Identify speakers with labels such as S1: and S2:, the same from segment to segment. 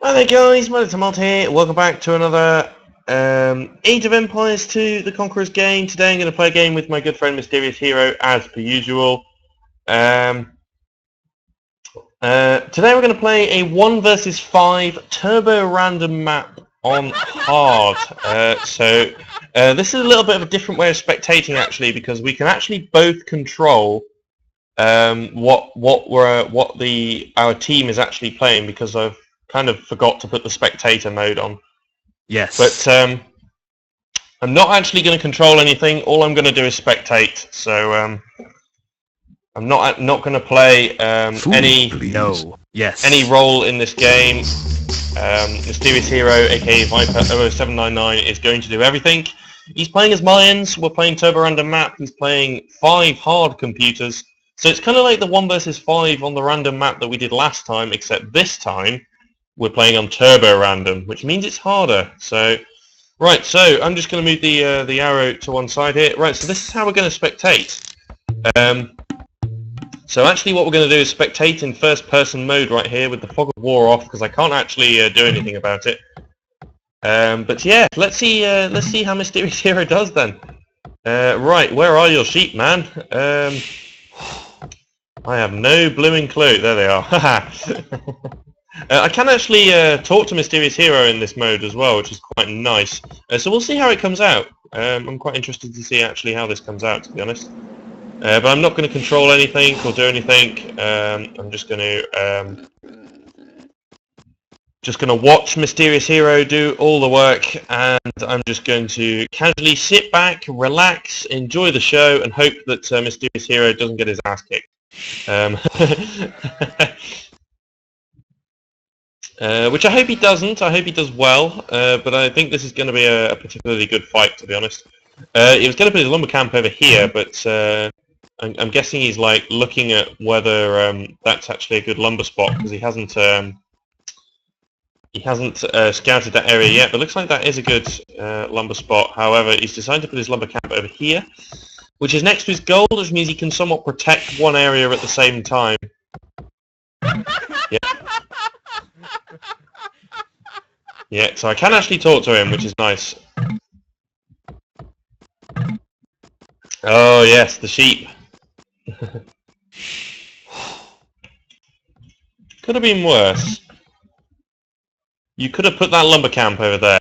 S1: Hi there guys, my name's here. Welcome back to another Age of Empires 2 The Conqueror's game. Today I'm going to play a game with my good friend Mysterious Hero as per usual. Today we're going to play a 1 versus 5 turbo random map on hard. This is a little bit of a different way of spectating actually, because we can actually both control what our team is actually playing, because I've kind of forgot to put the spectator mode on.
S2: Yes.
S1: But I'm not actually going to control anything. All I'm going to do is spectate. So I'm not going to play any role in this game. Mysterious Hero, aka Viper 0799, is going to do everything. He's playing as Mayans. We're playing Turbo Random Map. He's playing 5 hard computers. So it's kind of like the 1 versus 5 on the random map that we did last time, except this time we're playing on Turbo Random, which means it's harder. So, right, so I'm just going to move the arrow to one side here. Right, so this is how we're going to spectate. So actually what we're going to do is spectate in first-person mode right here with the Fog of War off, because I can't actually do anything about it. But yeah, let's see how Mysterious Hero does then. Right, where are your sheep, man? I have no blooming clue. There they are. I can actually talk to Mysterious Hero in this mode as well, which is quite nice. So we'll see how it comes out. I'm quite interested to see actually how this comes out, to be honest. But I'm not going to control anything or do anything. I'm just going to watch Mysterious Hero do all the work, and I'm just going to casually sit back, relax, enjoy the show, and hope that Mysterious Hero doesn't get his ass kicked. Which I hope he doesn't. I hope he does well, but I think this is going to be a particularly good fight, to be honest. He was going to put his lumber camp over here, but I'm guessing he's like looking at whether that's actually a good lumber spot, because he hasn't scouted that area yet. But looks like that is a good lumber spot. However, he's decided to put his lumber camp over here, which is next to his gold, which means he can somewhat protect one area at the same time. Yeah. Yeah, so I can actually talk to him, which is nice. Oh yes, the sheep. Could have been worse. You could have put that lumber camp over there.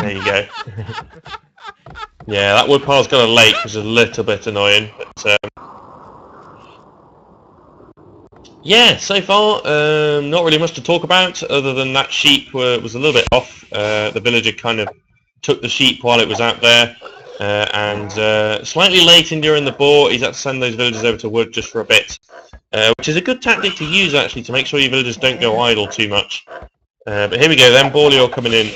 S1: There you go. Yeah, that wood pile's got a lake, which is a little bit annoying. But yeah, so far, not really much to talk about, other than that sheep was a little bit off. The villager kind of took the sheep while it was out there, and slightly late in during the boar, he's had to send those villagers over to wood just for a bit, which is a good tactic to use, actually, to make sure your villagers don't go idle too much. But here we go then, Borleo coming in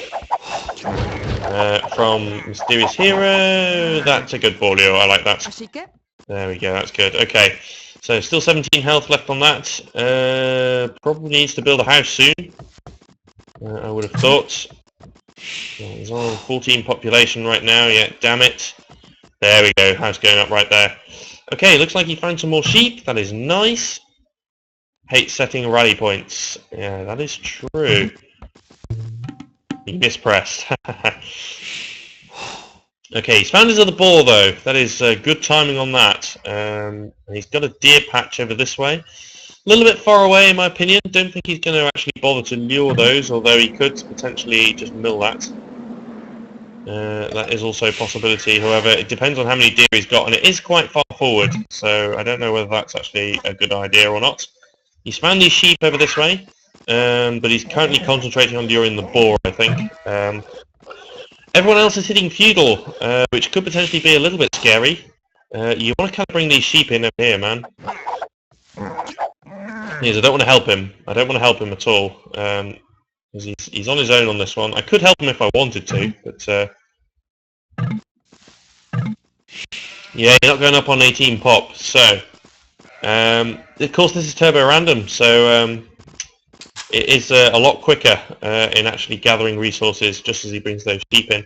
S1: from Mysterious Hero. That's a good Borleo, I like that. There we go, that's good. Okay, so still 17 health left on that. Probably needs to build a house soon, I would have thought. He's on 14 population right now, yeah, damn it. There we go, house going up right there. Okay, looks like he found some more sheep, that is nice. Hate setting rally points. Yeah, that is true. He mispressed. Okay, he's found his other boar though. That is good timing on that. And he's got a deer patch over this way. A little bit far away in my opinion. Don't think he's going to actually bother to lure those, although he could potentially just mill that. That is also a possibility. However, it depends on how many deer he's got, and it is quite far forward, so I don't know whether that's actually a good idea or not. He's found these sheep over this way, but he's currently concentrating on luring the boar, I think. Everyone else is hitting feudal, which could potentially be a little bit scary. You want to kind of bring these sheep in over here, man. Yes, I don't want to help him. I don't want to help him at all. Because he's on his own on this one. I could help him if I wanted to, but yeah, you're not going up on 18 pop. So, of course, this is turbo random, so it is a lot quicker in actually gathering resources just as he brings those sheep in.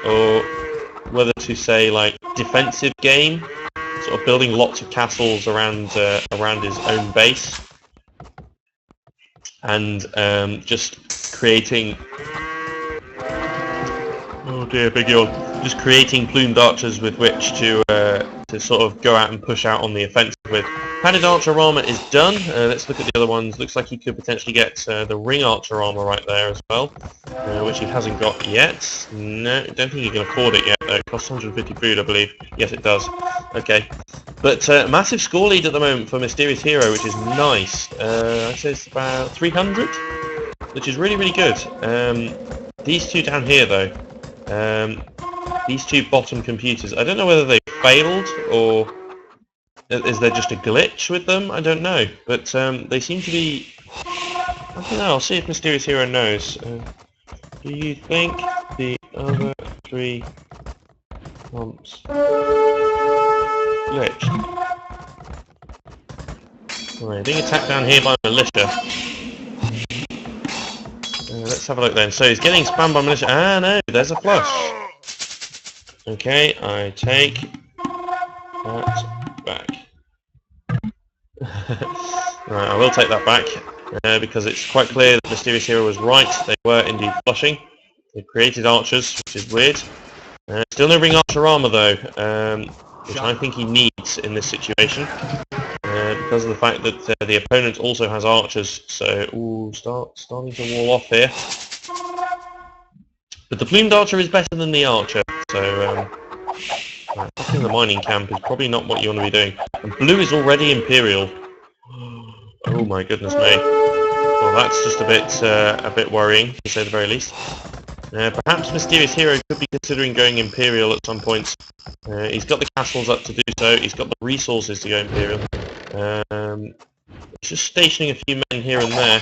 S1: or whether to say like defensive game, sort of building lots of castles around his own base, and just creating. Oh dear, big yawn. Just creating plumed archers with which to sort of go out and push out on the offensive with. Padded archer armor is done. Let's look at the other ones. Looks like he could potentially get the ring archer armor right there as well, which he hasn't got yet. No, don't think he can afford it yet. It costs 150 food, I believe. Yes, it does. Okay, but massive score lead at the moment for Mysterious Hero, which is nice. I'd say it's about 300, which is really, really good. These two down here, though. These two bottom computers, I don't know whether they failed or is there just a glitch with them, I don't know, but they seem to be, I don't know, I'll see if Mysterious Hero knows. Do you think the other three pumps glitched? Alright, being attacked down here by militia. Let's have a look then. So he's getting spammed by militia. Ah, no, there's a flush. Okay, I take that back. Right, I will take that back because it's quite clear that Mysterious Hero was right. They were indeed flushing. They created archers, which is weird. Still no ring archer armor though, which I think he needs in this situation. Because of the fact that the opponent also has archers, so starting to wall off here. But the plumed archer is better than the archer, so attacking the mining camp is probably not what you want to be doing. And blue is already Imperial. Oh my goodness me. Well, that's just a bit worrying, to say the very least. Perhaps Mysterious Hero could be considering going Imperial at some point. He's got the castles up to do so, he's got the resources to go Imperial. He's just stationing a few men here and there.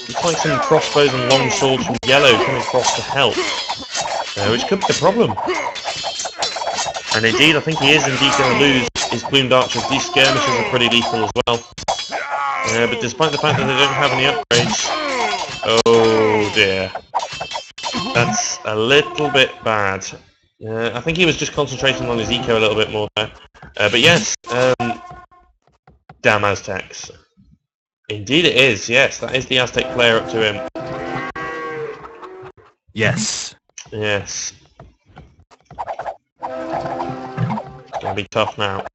S1: Looks like some crossbows and long swords from yellow coming across to help, which could be the problem. And indeed, I think he is indeed going to lose his plumed archers. These skirmishers are pretty lethal as well. But despite the fact that they don't have any upgrades, oh dear, that's a little bit bad. I think he was just concentrating on his eco a little bit more there. But yes, damn Aztecs. Indeed it is, yes, that is the Aztec player up to him.
S2: Yes.
S1: Yes. It's going to be tough now.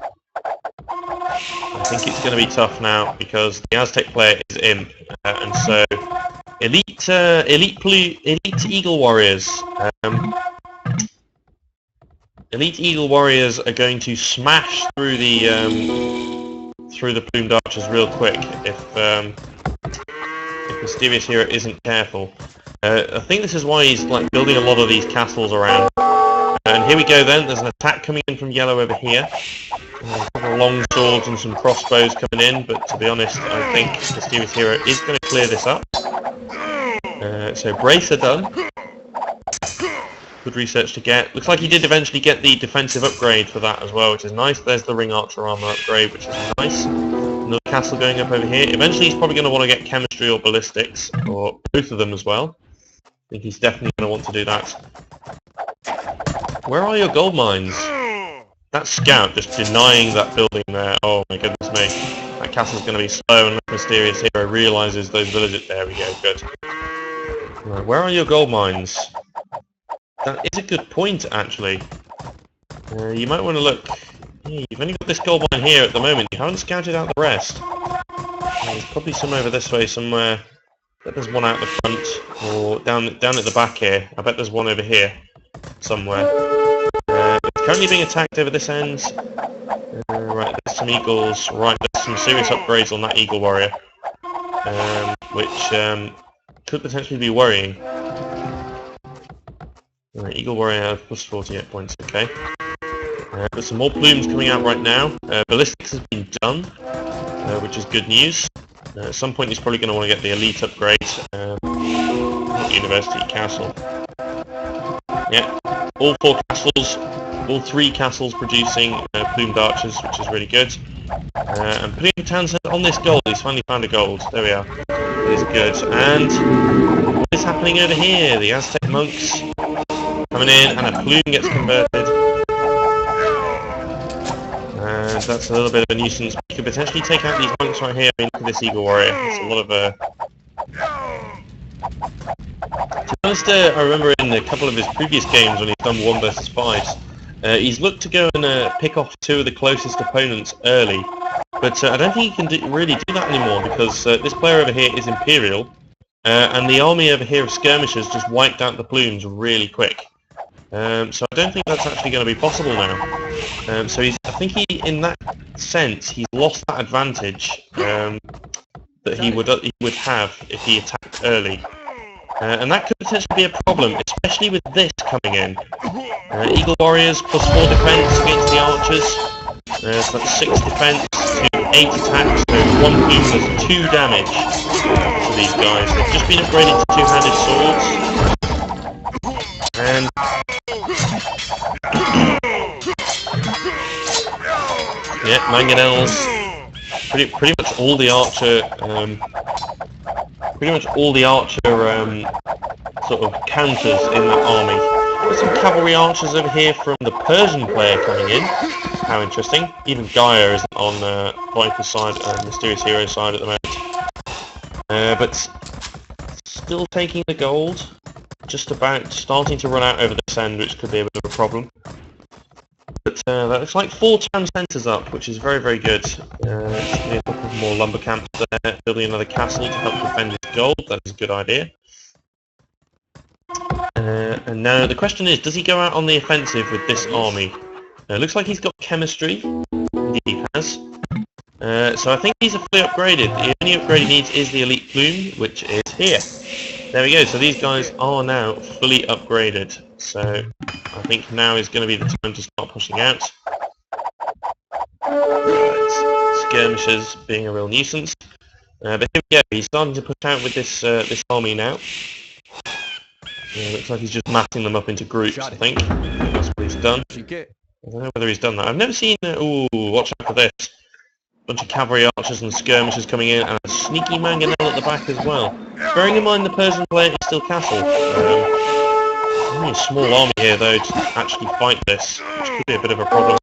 S1: I think it's going to be tough now because the Aztec player is imp, and so elite Eagle Warriors. Elite Eagle Warriors are going to smash through the plumed archers real quick if Mysterious Hero isn't careful. I think this is why he's like building a lot of these castles around. And here we go then, there's an attack coming in from yellow over here. A couple of long swords and some crossbows coming in, but to be honest, I think Mysterious Hero is going to clear this up. So brace are done. Good research to get. Looks like he did eventually get the defensive upgrade for that as well, which is nice. There's the ring archer armor upgrade, which is nice. Another castle going up over here. Eventually he's probably going to want to get chemistry or ballistics, or both of them as well. I think he's definitely going to want to do that. Where are your gold mines? That scout just denying that building there. Oh my goodness me. That castle's going to be slow unless Mysterious Hero realises those villages. There we go, good. Right, where are your gold mines? That is a good point, actually. You might want to look. You've only got this gold mine here at the moment. You haven't scouted out the rest. There's probably some over this way somewhere. I bet there's one out the front, or down at the back here. I bet there's one over here somewhere. It's currently being attacked over this end. Right, there's some eagles. Right, there's some serious upgrades on that eagle warrior, which could potentially be worrying. Right, Eagle Warrior have plus 48 points, okay. Got some more plumes coming out right now. Ballistics has been done, which is good news. At some point he's probably going to want to get the elite upgrade. University Castle. Yeah, all three castles producing plumed archers, which is really good. And putting Tanzan on this gold, he's finally found a gold. There we are. It is good. And what is happening over here? The Aztec monks coming in, and a plume gets converted. And that's a little bit of a nuisance. You could potentially take out these monks right here. I mean, look at this Eagle Warrior. It's a lot of To be honest, I remember in a couple of his previous games when he's done 1 versus 5s, he's looked to go and pick off 2 of the closest opponents early. But I don't think he can really do that anymore, because this player over here is Imperial, and the army over here of Skirmishers just wiped out the plumes really quick. So I don't think that's actually going to be possible now. So I think in that sense, he's lost that advantage that he would have if he attacked early. And that could potentially be a problem, especially with this coming in. Eagle Warriors plus 4 defense against the archers. So that's 6 defense to 8 attacks, so 1 plume does 2 damage to these guys. They've just been upgraded to 2-handed swords. And yeah, mangonels. Pretty much all the archer. Sort of counters in that army. There's some cavalry archers over here from the Persian player coming in. How interesting. Even Gaia isn't on Viper's side and Mysterious Hero side at the moment. But still taking the gold. Just about starting to run out over this end, which could be a bit of a problem. But that looks like 4 town centres up, which is very, very good. A couple more lumber camps there, building another castle to help defend his gold. That is a good idea. And now the question is, does he go out on the offensive with this army? It looks like he's got chemistry. Indeed he has. So I think these are fully upgraded. The only upgrade he needs is the elite plume, which is here. There we go. So these guys are now fully upgraded. So I think now is going to be the time to start pushing out. Right. Skirmishers being a real nuisance. But here we go. He's starting to push out with this this army now. Looks like he's just massing them up into groups, I think. That's what he's done. I don't know whether he's done that. I've never seen... ooh, watch out for this. Bunch of cavalry archers and skirmishers coming in, and a sneaky mangonel at the back as well. Bearing in mind the Persian player is still castle. Only a small army here, though, to actually fight this, which could be a bit of a problem.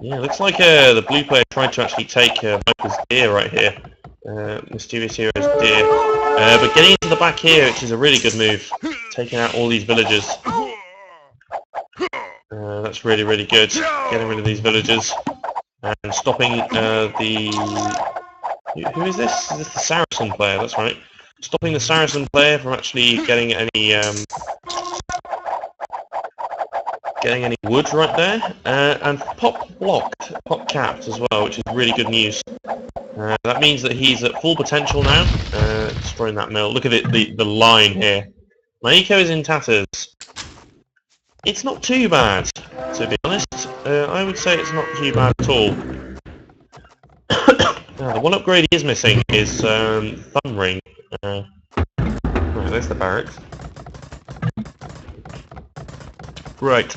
S1: Yeah, looks like the blue player tried to actually take Viper's deer right here. Mysterious Hero's deer. But getting into the back here, which is a really good move. Taking out all these villagers. That's really, really good. Getting rid of these villagers. And stopping the... Who is this? Is this the Saracen player? That's right. Stopping the Saracen player from actually getting any wood right there. And pop capped as well, which is really good news. That means that he's at full potential now. Destroying that mill. Look at it, the line here. Maiko is in tatters. It's not too bad, to be honest. I would say it's not too bad at all. The one upgrade he is missing is Thumb Ring. Right, there's the barracks. Right.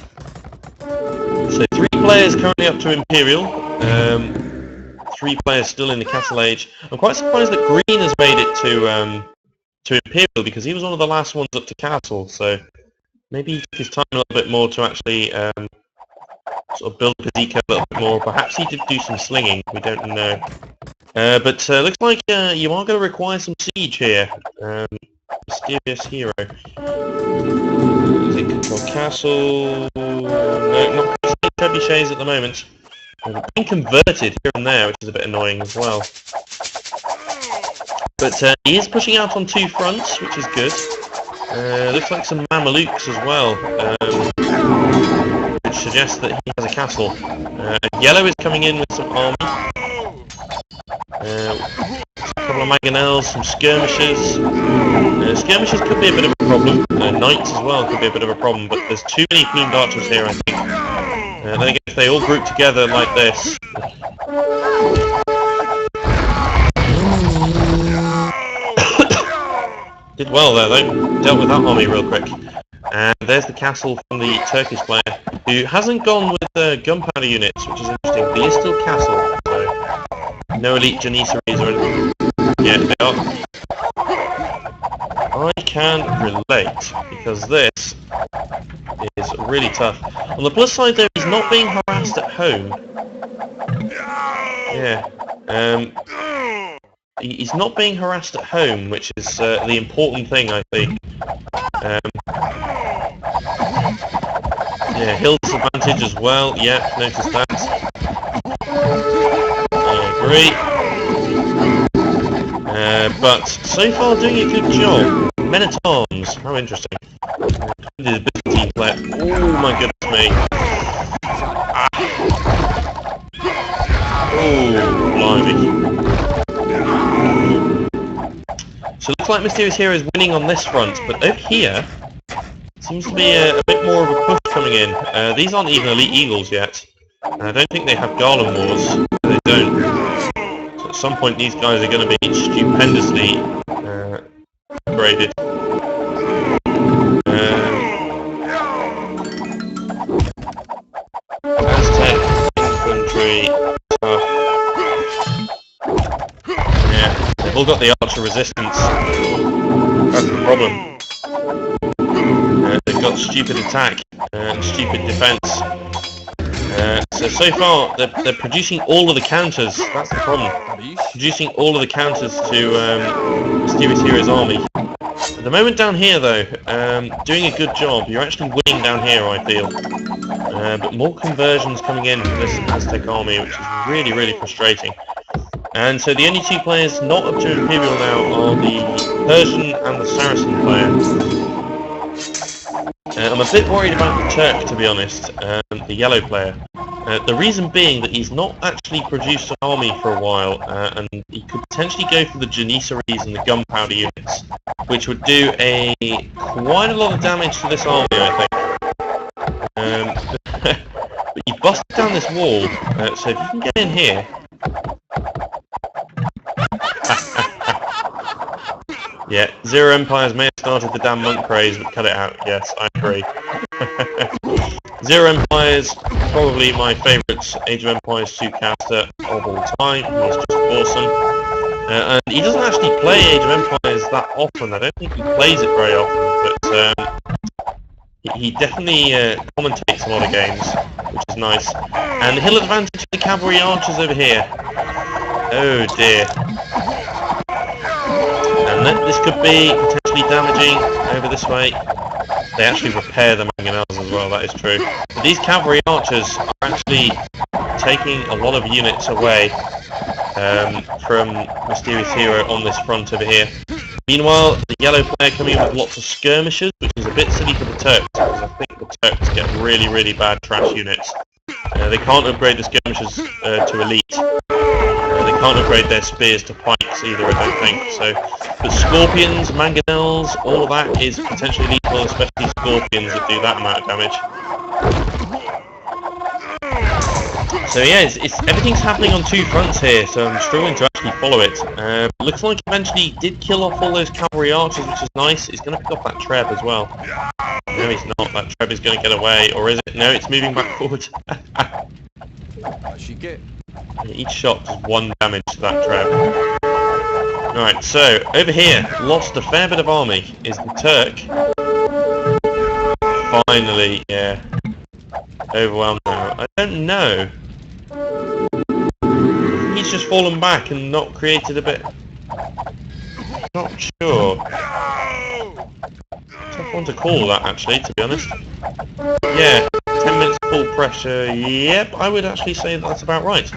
S1: So 3 players currently up to Imperial. 3 players still in the Castle Age. I'm quite surprised that Green has made it to Imperial, because he was one of the last ones up to Castle. So maybe he took his time a little bit more to actually sort of build his eco a little bit more. Perhaps he did do some slinging. We don't know. But looks like you are going to require some siege here. Mysterious Hero. Is it control castle? No, not trebuchets at the moment. Being converted here and there, which is a bit annoying as well. But he is pushing out on 2 fronts, which is good. Looks like some Mamelukes as well, which suggests that he has a castle. Yellow is coming in with some army. A couple of mangonels, some skirmishers. Skirmishers could be a bit of a problem. Knights as well could be a bit of a problem, but there's too many plumed archers here, I think. I think if they all group together like this... Did well there though, dealt with that army real quick. And there's the castle from the Turkish player, who hasn't gone with gunpowder units, which is interesting, but he is still castle, so no elite janissaries or anything. Yeah, they are. I can relate, because this is really tough. On the plus side though, he's not being harassed at home. Yeah. He's not being harassed at home, which is the important thing, I think. Yeah, hill disadvantage as well. Yeah, notice that. I agree. But so far doing a good job. Men at Arms, how interesting. The Byzantine player. Oh my goodness me. Ah. Oh, blimey. So it looks like Mysterious Hero is winning on this front, but over here seems to be a bit more of a push coming in. These aren't even Elite Eagles yet. I don't think they have Garland Wars. They don't. So at some point these guys are going to be stupendously upgraded. Aztec, infantry, yeah, they've all got the archer resistance. That's the problem. They've got stupid attack and stupid defense. So far they're producing all of the counters. That's the problem. Producing all of the counters to Mysterious Hero's army. At the moment down here though, doing a good job. You're actually winning down here, I feel. But more conversions coming in from this Aztec army, which is really, really frustrating. And so the only two players not up to Imperial now are the Persian and the Saracen player. I'm a bit worried about the Turk, to be honest, the yellow player. The reason being that he's not actually produced an army for a while, and he could potentially go for the Janissaries and the gunpowder units, which would do quite a lot of damage to this army, I think. But you busted down this wall, so if you can get in here... Yeah, Zero Empires may have started the damn monk craze, but cut it out. Yes, I agree. Zero Empires, probably my favourite Age of Empires 2 caster of all time. He's just awesome. And he doesn't actually play Age of Empires that often. I don't think he plays it very often, but he definitely commentates a lot of games, which is nice. And the hill advantage for the cavalry archers over here. Oh dear. And this could be potentially damaging over this way. They actually repair the mangonels as well, that is true. But these cavalry archers are actually taking a lot of units away from Mysterious Hero on this front over here. Meanwhile, the yellow player coming in with lots of skirmishers, which is a bit silly for the Turks, because I think the Turks get really, really bad trash units. They can't upgrade the skirmishers to elite. They can't upgrade their spears to pikes either, I don't think. So, but scorpions, mangonels, all of that is potentially lethal, especially scorpions that do that amount of damage. So yeah, everything's happening on two fronts here, so I'm struggling to actually follow it. Looks like eventually he did kill off all those cavalry archers, which is nice. He's going to pick up that treb as well. No, he's not. That treb is going to get away, or is it? No, it's moving back forward. Each shot does 1 damage to that treb. Alright, so over here, lost a fair bit of army, is the Turk. Finally, yeah. Overwhelmed now. I don't know. He's just fallen back and not created a bit. Not sure. Tough one to call that, actually, to be honest. Yeah, 10 minutes full pressure. Yep, I would actually say that's about right.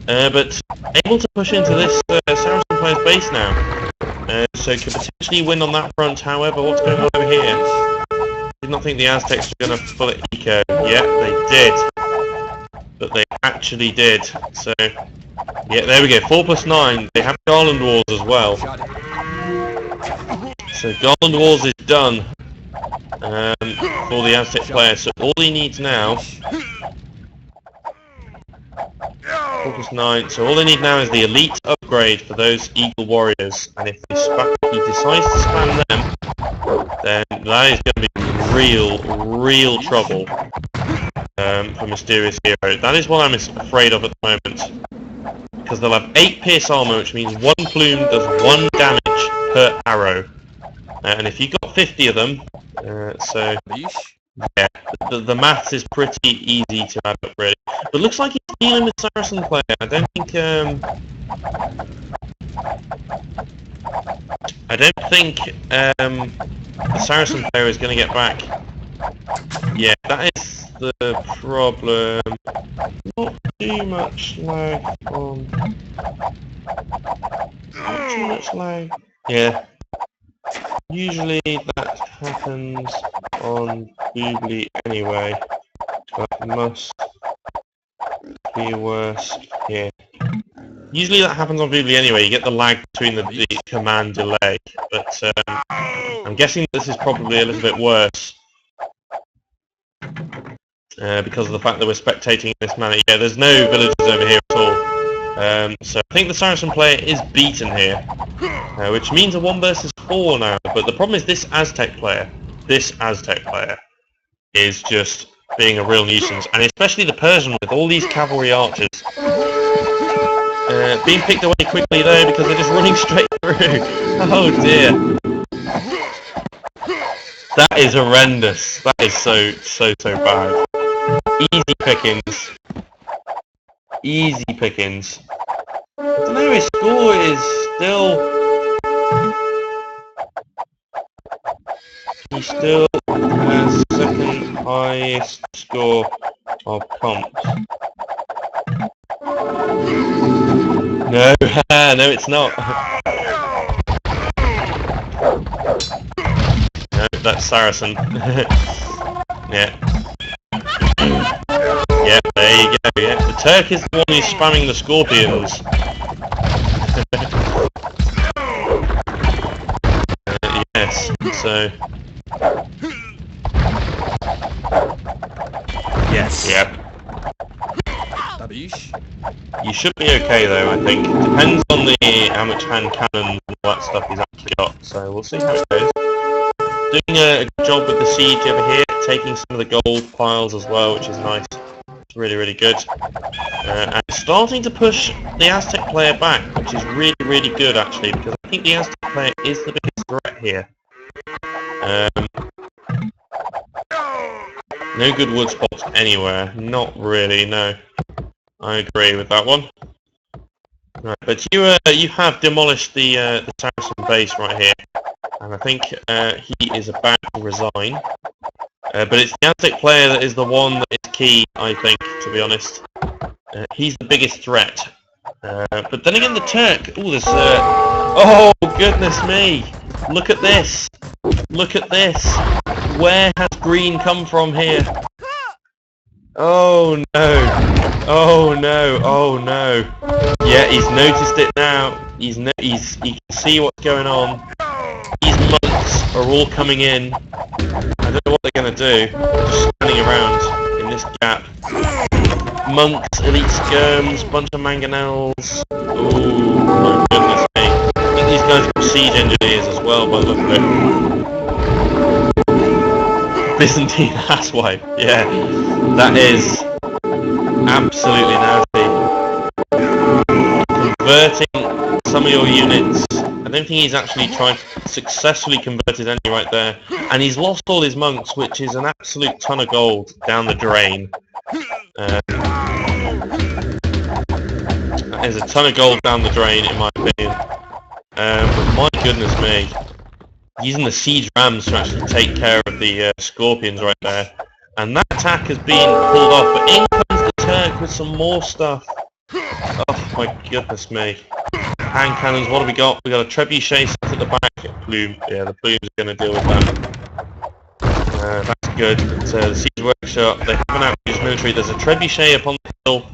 S1: But able to push into this Saracen player's base now. So could potentially win on that front. However, what's going on over here? Did not think the Aztecs were going to pull it eco. Yeah, they did. But they actually did. So, yeah, there we go. 4+9. They have Garland Wars as well. So Garland Wars is done for the Aztec player. So all he needs now... 4+9. So all they need now is the elite upgrade for those Eagle Warriors. And if he decides to spam them, then that is going to be real trouble for Mysterious Hero. That is what I'm afraid of at the moment. Because they'll have 8 pierce armor, which means 1 plume does 1 damage per arrow. and if you got 50 of them, so yeah, the maths is pretty easy to add up really. But it looks like he's dealing with Saracen player. I don't think the Saracen player is going to get back. Yeah, that is the problem. Not too much lag on. Not too much lag. Yeah. Usually that happens on Boobly anyway, but must be worse here. Usually that happens on Boobly anyway, you get the lag between the command delay, but I'm guessing this is probably a little bit worse because of the fact that we're spectating in this manner. Yeah, there's no villagers over here at all. So I think the Saracen player is beaten here, which means a 1 versus 4 now. But the problem is this Aztec player is just being a real nuisance, and especially the Persian with all these cavalry archers. Being picked away quickly though because they're just running straight through. Oh dear. That is horrendous. That is so bad. Easy pickings. Easy pickings. I don't know, his score is still... He still has second highest score of comps. No, no it's not. No, that's Saracen. Yeah. Yeah, there you go, yeah. The Turk is the one who's spamming the scorpions. Yes, so...
S2: Yes.
S1: Yep. You should be okay though, I think. Depends on how much hand cannons and all that stuff he's actually got, so we'll see how it goes. Doing a good job with the siege over here, taking some of the gold piles as well, which is nice. It's really good. And starting to push the Aztec player back, which is really good actually, because I think the Aztec player is the biggest threat here. No good wood spots anywhere. Not really, no. I agree with that one. Right, but you have demolished the Saracen base right here, and I think he is about to resign. But it's the Aztec player that is the one that is key, I think, to be honest. He's the biggest threat. But then again, the Turk. Oh, there's. Oh goodness me! Look at this! Look at this! Where has green come from here? Oh no! Oh no! Oh no! Yeah, he's noticed it now. He can see what's going on. These monks are all coming in. I don't know what they're gonna do. Just standing around in this gap. Monks, elite skirms, bunch of mangonels. Oh my goodness me! I think these guys are siege engineers as well, by the look of it. Byzantine asswipe. Yeah, that is absolutely nasty. Converting some of your units. I don't think he's actually tried successfully converted any right there, and he's lost all his monks, which is an absolute ton of gold down the drain. That is a ton of gold down the drain, in my opinion. But my goodness me, using the siege rams to actually take care of the scorpions right there, and that attack has been pulled off. But in comes the Turk with some more stuff. Oh my goodness me. Hand cannons, what have we got? We got a trebuchet set at the back. Plume, yeah, the plumes are going to deal with that. That's good. But, the siege workshop, they haven't outfitted military. There's a trebuchet up on the hill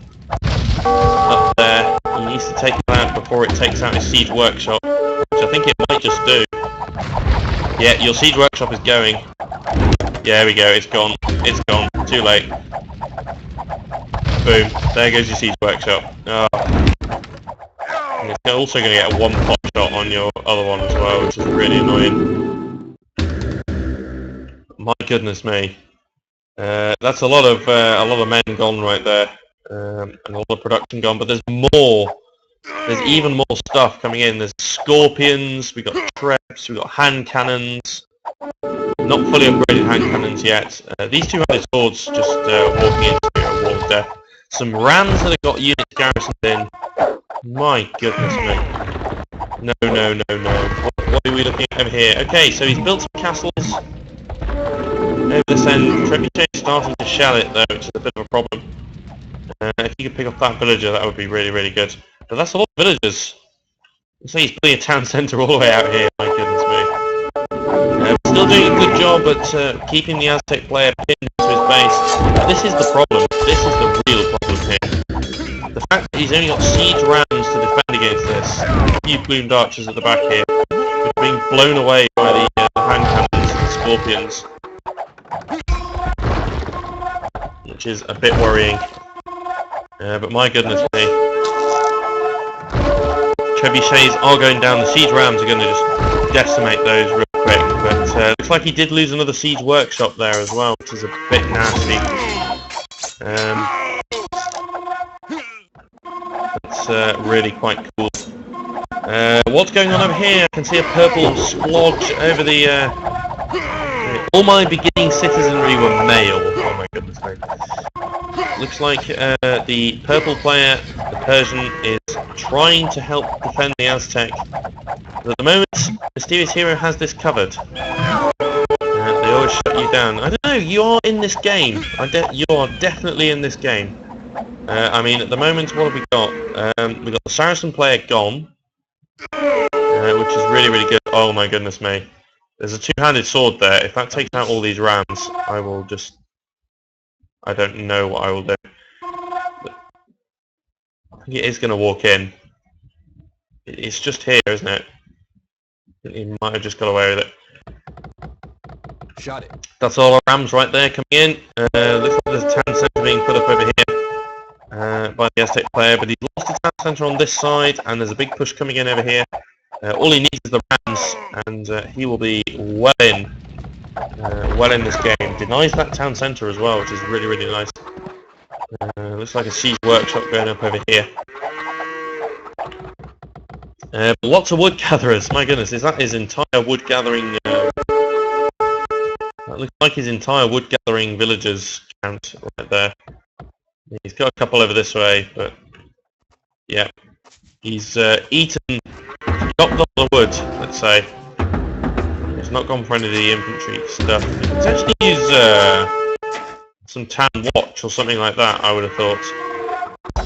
S1: up there. He needs to take it out before it takes out his siege workshop, which I think it might just do. Yeah, your siege workshop is going. Yeah, there we go. It's gone. It's gone. Too late. Boom. There goes your siege workshop. Oh. And it's also going to get a one-pot shot on your other one as well, which is really annoying. My goodness me. That's a lot of men gone right there, and a lot of production gone. But there's more There's even more stuff coming in. There's scorpions, we've got traps, we've got hand cannons. Not fully upgraded hand cannons yet. These two-handed swords just walking into a wall of death. Some rams that have got units garrisoned in. My goodness me. No, no, no, no. What are we looking at over here? Okay, so he's built some castles over this end. Trebuchet is starting to shell it though, which is a bit of a problem. If you could pick up that villager, that would be really, really good. But that's a lot of villagers. So he's building a town centre all the way out here, my goodness me. Still doing a good job at keeping the Aztec player pinned to his base. But this is the problem. This is the real problem here. The fact that he's only got siege rams to defend against this. A few plumed archers at the back here. Which are being blown away by the hand cannons and scorpions. Which is a bit worrying. But my goodness me. Trebuchets are going down. The siege rams are going to just decimate those real quick. But looks like he did lose another siege workshop there as well, which is a bit nasty. That's really quite cool. What's going on over here? I can see a purple splodge over the... all my beginning citizenry were male. Oh my goodness me. Looks like the purple player, the Persian, is trying to help defend the Aztec. But at the moment, Mysterious Hero has this covered. They always shut you down. I don't know, you are in this game. You are definitely in this game. I mean, at the moment, what have we got? We've got the Saracen player gone, which is really, really good. Oh my goodness me. There's a two-handed sword there. If that takes out all these rams, I will just... I don't know what I will do. But I think it is going to walk in. It's just here, isn't it? He might have just got away with it.
S2: Shot it.
S1: That's all our rams right there coming in. Looks like there's a town centre being put up over here by the Aztec player, but he's lost a town centre on this side, and there's a big push coming in over here. All he needs is the rams, and he will be well in this game. Denies that town centre as well, which is really, really nice. Looks like a siege workshop going up over here. Lots of wood gatherers. My goodness, is that his entire wood gathering? That looks like his entire wood gathering villagers count right there. He's got a couple over this way, but yeah, he's chopped on the wood, let's say. He's not gone for any of the infantry stuff. He could potentially use some tan watch or something like that, I would have thought.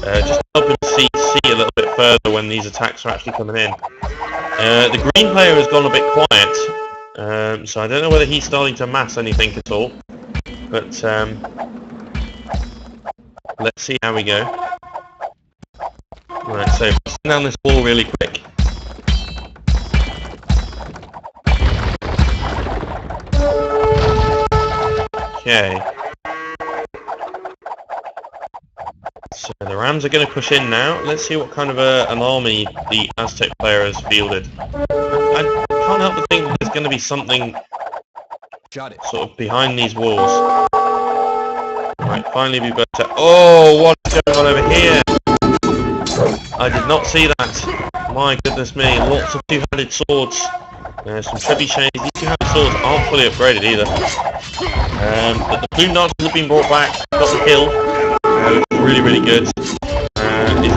S1: Just to help him see a little bit further when these attacks are actually coming in. The green player has gone a bit quiet, so I don't know whether he's starting to mass anything at all. But let's see how we go. Right, so let's down this wall really quick. Okay. So the Rams are going to push in now. Let's see what kind of an army the Aztec player has fielded. I can't help but think there's going to be something sort of behind these walls. Might finally be better. Oh, what's going on over here? I did not see that. My goodness me, lots of two-handed swords. Some trebuchets. These two-handed swords aren't fully upgraded either. But the plumed archers have been brought back. Got the kill. Which is really, really good. Is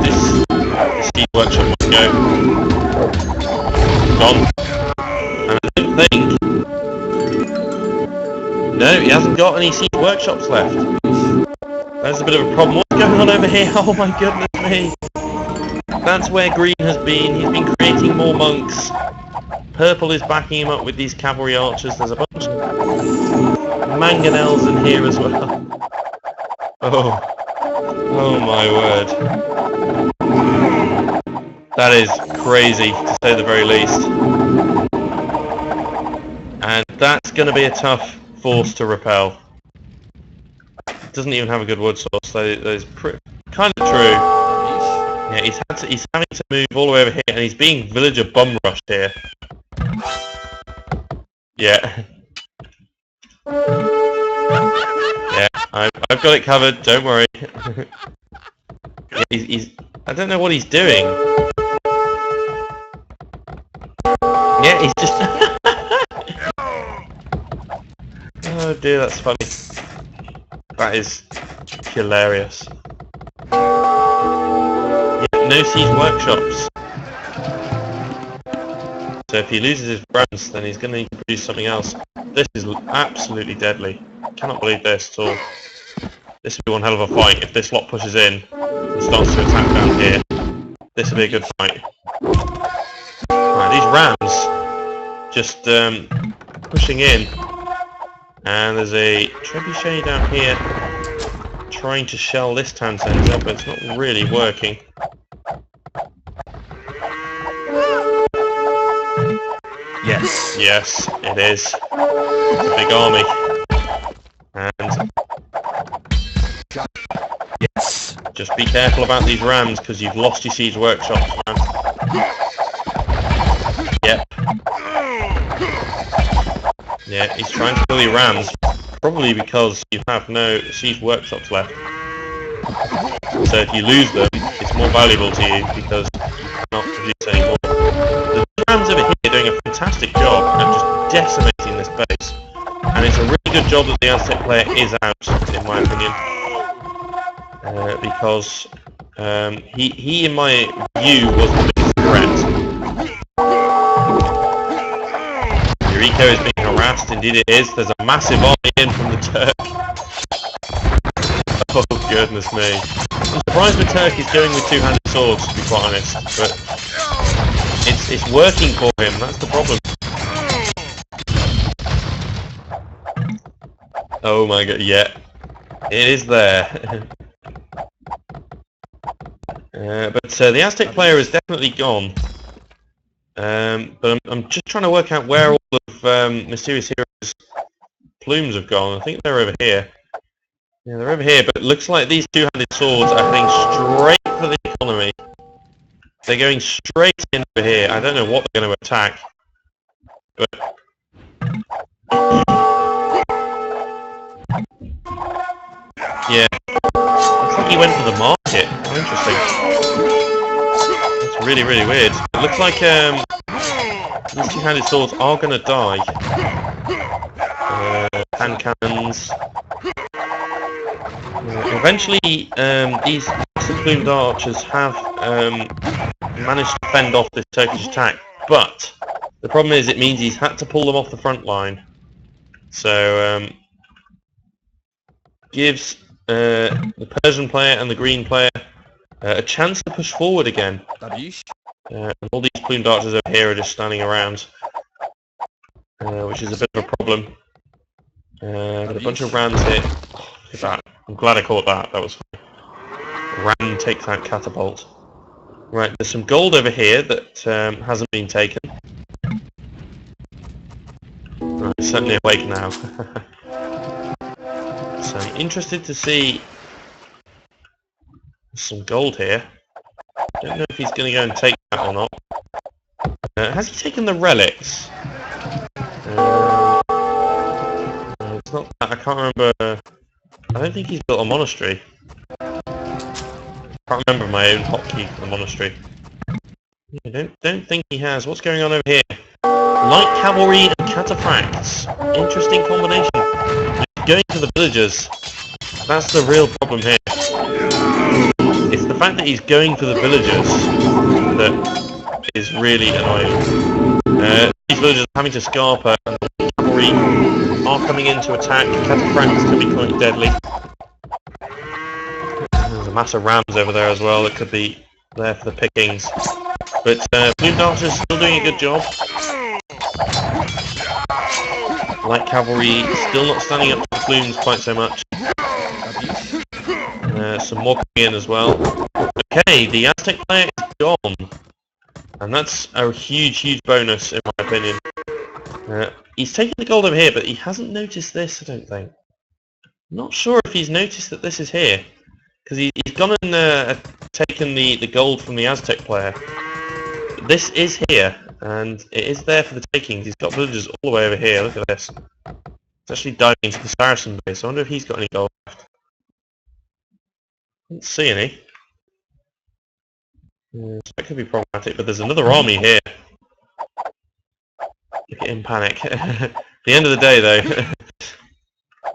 S1: this the siege workshop must go? Gone. And I don't think... No, he hasn't got any siege workshops left. That's a bit of a problem. What's going on over here? Oh my goodness me. That's where green has been. He's been creating more monks. Purple is backing him up with these cavalry archers. There's a bunch of mangonels in here as well. Oh my word. That is crazy, to say the very least. And that's going to be a tough force to repel. It doesn't even have a good wood source, so that is kind of true. Yeah, he's having to move all the way over here, and he's being villager bum rushed here. Yeah. Yeah, I've got it covered, don't worry. Yeah, I don't know what he's doing. Yeah, he's just... Oh dear, that's funny. That is hilarious. Yeah, no siege workshops. So if he loses his brands, then he's going to need to produce something else. This is absolutely deadly. Cannot believe this at all. This will be one hell of a fight. If this lot pushes in and starts to attack down here, this will be a good fight. Right, these rams just pushing in, and there's a trebuchet down here trying to shell this town centre, but it's not really working.
S2: Yes.
S1: Yes, it is. It's a big army. And
S2: Yes.
S1: just be careful about these rams, because you've lost your siege workshops, man. Yep. Yeah, he's trying to kill your rams, probably because you have no siege workshops left. So if you lose them, it's more valuable to you, because you cannot produce anymore. The rams over here are doing a fantastic job at just decimating this base. And it's a really good job that the Aztec player is out, in my opinion. Because he, in my view, was the biggest threat. Eureka is being harassed, indeed it is. There's a massive army in from the Turk. Oh goodness me. I'm surprised the Turk is going with two-handed swords, to be quite honest, but it's working for him, that's the problem. Oh my god, yeah. It is there. But the Aztec player is definitely gone. But I'm just trying to work out where all of Mysterious Hero's plumes have gone. I think they're over here. Yeah, they're over here, but it looks like these two-handed swords are heading straight for the economy. They're going straight in over here. I don't know what they're going to attack. But yeah. Looks like he went for the market. Oh, interesting. That's really, really weird. It looks like these two-handed swords are going to die. Hand cannons. Eventually, these plumed archers have managed to fend off this Turkish attack, but the problem is it means he's had to pull them off the front line. So, gives the Persian player and the green player a chance to push forward again. And all these plumed archers over here are just standing around, which is a bit of a problem. Got a bunch of rams here. Oh, look at that. I'm glad I caught that. That was fun. Ram takes out catapult. Right, there's some gold over here that hasn't been taken. Right, it's certainly awake now. So I'm interested to see some gold here. Don't know if he's going to go and take that or not. Has he taken the relics? It's not that. I can't remember. I don't think he's built a monastery. I can't remember my own hotkey for the monastery. Yeah, don't think he has. What's going on over here? Light cavalry and cataphracts. Interesting combination. He's going to the villagers. That's the real problem here. It's the fact that he's going for the villagers that is really annoying. These villagers are having to scarper, and the cavalry are coming in to attack. Cataphracts can be quite deadly. There's a mass of rams over there as well that could be there for the pickings. But plumed archers still doing a good job. Light cavalry still not standing up to the plumes quite so much. Some more coming in as well. Okay, the Aztec player is gone. And that's a huge bonus in my opinion. He's taken the gold over here, but he hasn't noticed this, I don't think. I'm not sure if he's noticed that this is here. Because he's gone and taken the gold from the Aztec player. This is here, and it is there for the takings. He's got villagers all the way over here, look at this. It's actually diving into the Saracen base. I wonder if he's got any gold left. I don't see any. So that could be problematic, but there's another army here. in panic. At the end of the day, though,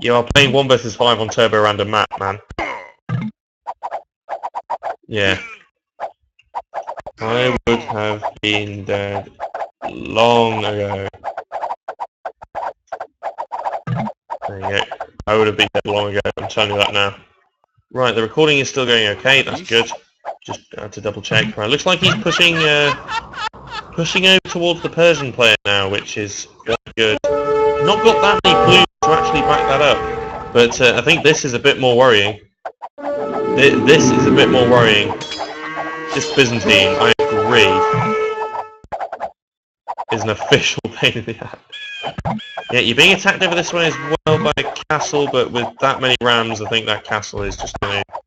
S1: you are playing 1 versus 5 on Turbo Random Map, man. Yeah. I would have been dead long ago. There you go. I would have been dead long ago, I'm telling you that now. Right, the recording is still going okay, that's good. Just had to double check. Right, looks like he's pushing over towards the Persian player now, which is quite good. Not got that many clues to actually back that up, but I think this is a bit more worrying. This is a bit more worrying. This Byzantine, I agree, is an official pain in the ass. Yeah, you're being attacked over this way as well by a castle, but with that many rams, I think that castle is just going to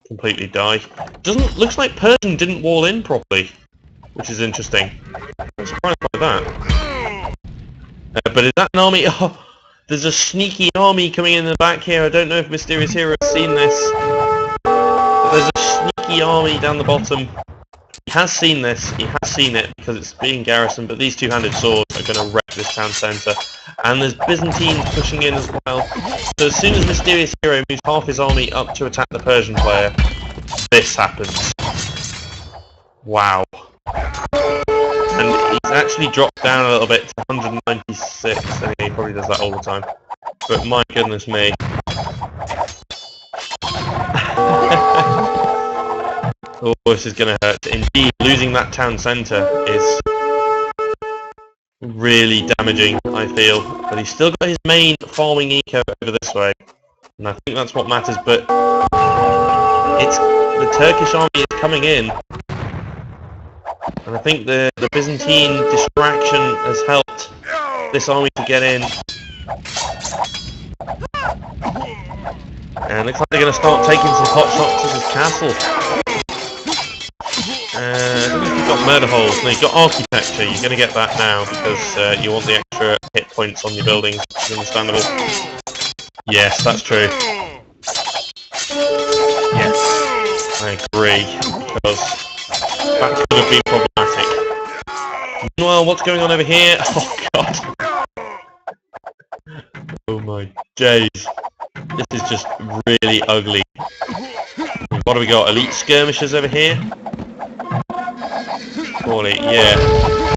S1: completely die. Looks like Persian didn't wall in properly, which is interesting. I'm surprised by that. But is that an army? Oh, there's a sneaky army coming in the back here. I don't know if Mysterious Hero has seen this. But there's a sneaky army down the bottom. He has seen this. He has seen it because it's being garrisoned. But these two-handed swords are going to wreck this town centre. And there's Byzantines pushing in as well. So as soon as Mysterious Hero moves half his army up to attack the Persian player, this happens. Wow. And he's actually dropped down a little bit to 196. I mean, he probably does that all the time. But my goodness me. Oh, this is going to hurt. Indeed, losing that town centre is really damaging, I feel. But he's still got his main farming eco over this way. And I think that's what matters. But it's the Turkish army is coming in. And I think the Byzantine distraction has helped this army to get in. And it looks like they're going to start taking some pot shots at his castle. I don't know if you've got murder holes. No, you've got architecture. You're going to get that now because you want the extra hit points on your buildings, which is understandable. Yes, that's true. Yes, I agree, because that could have been problematic. Meanwhile, what's going on over here? Oh god! Oh my days! This is just really ugly. What do we got? Elite skirmishers over here? Surely, yeah.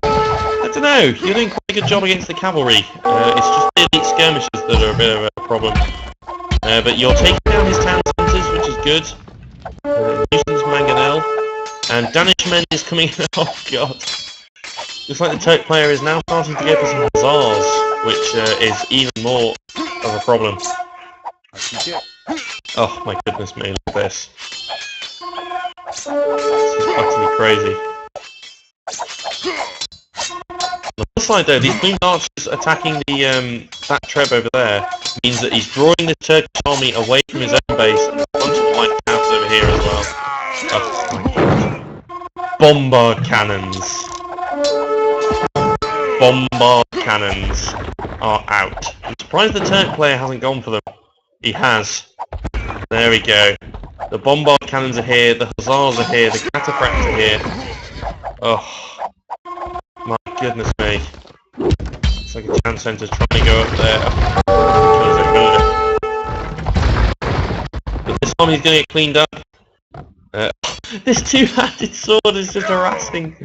S1: I don't know. You're doing quite a good job against the cavalry. It's just the elite skirmishers that are a bit of a problem. But you're taking down his town centres, which is good. Nuisance Mangonel. And Danish men is coming in. Oh god. Looks like the Turk player is now starting to go for some hussars, which is even more of a problem. Oh my goodness me, look at this. This is utterly crazy. On the plus side though, these Blue Archers attacking the that Treb over there means that he's drawing the Turkish army away from his own base, and there's a bunch of white caps over here as well. Oh my god. Bombard cannons. Bombard cannons are out. I'm surprised the Turk player hasn't gone for them. He has. There we go. The bombard cannons are here, the hussars are here, the cataphracts are here. Oh, my goodness me. It's like a town centre's trying to go up there. But this army's going to get cleaned up. This two-handed sword is just harassing.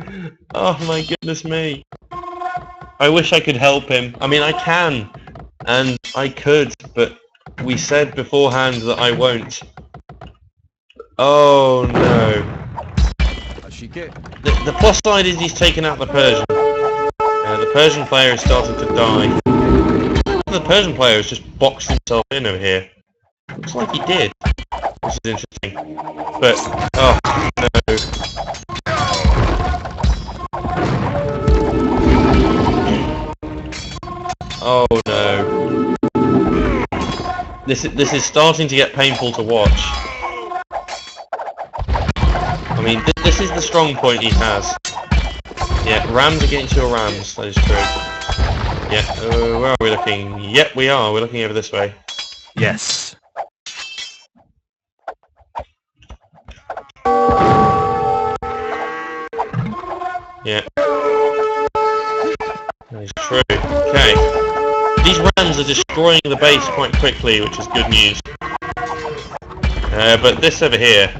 S1: Oh my goodness me. I wish I could help him. I mean, I can. And I could, but we said beforehand that I won't. Oh no. The plus side is he's taken out the Persian. The Persian player is starting to die. The Persian player has just boxed himself in over here. Looks like he did. Which is interesting. But, oh no. Oh no. This is starting to get painful to watch. I mean, this is the strong point he has. Yeah, rams against your rams, that is true. Yeah, where are we looking? Yep, we are. We're looking over this way.
S2: Yes.
S1: Yeah. That is true. Okay. These rams are destroying the base quite quickly, which is good news. But this over here,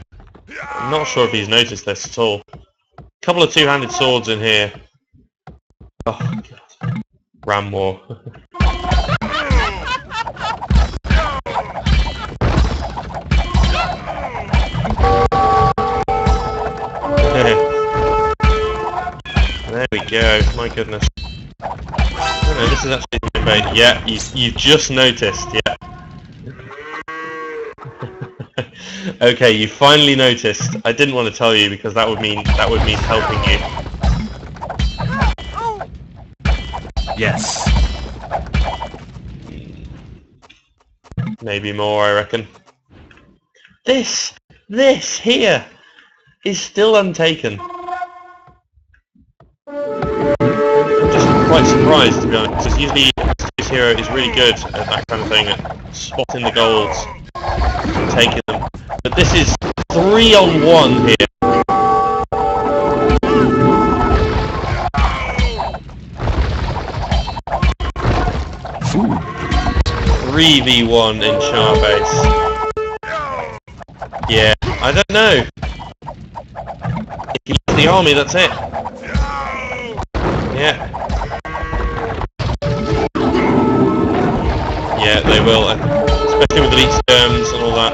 S1: I'm not sure if he's noticed this at all. A couple of two-handed swords in here. Oh, God. Ram war. There we go, my goodness. Oh no, this is actually invade. Yeah, you've just noticed, yeah. Okay, you finally noticed. I didn't want to tell you because that would mean helping you.
S2: Yes.
S1: Maybe more, I reckon. This here is still untaken. I'm just quite surprised, to be honest, because usually this hero is really good at that kind of thing, at spotting the golds and taking them. But this is 3-on-1 here. 3v1 in Charbase. Yeah, I don't know. If you lose the army, that's it. Yeah. Yeah, they will, especially with elite terms and all that.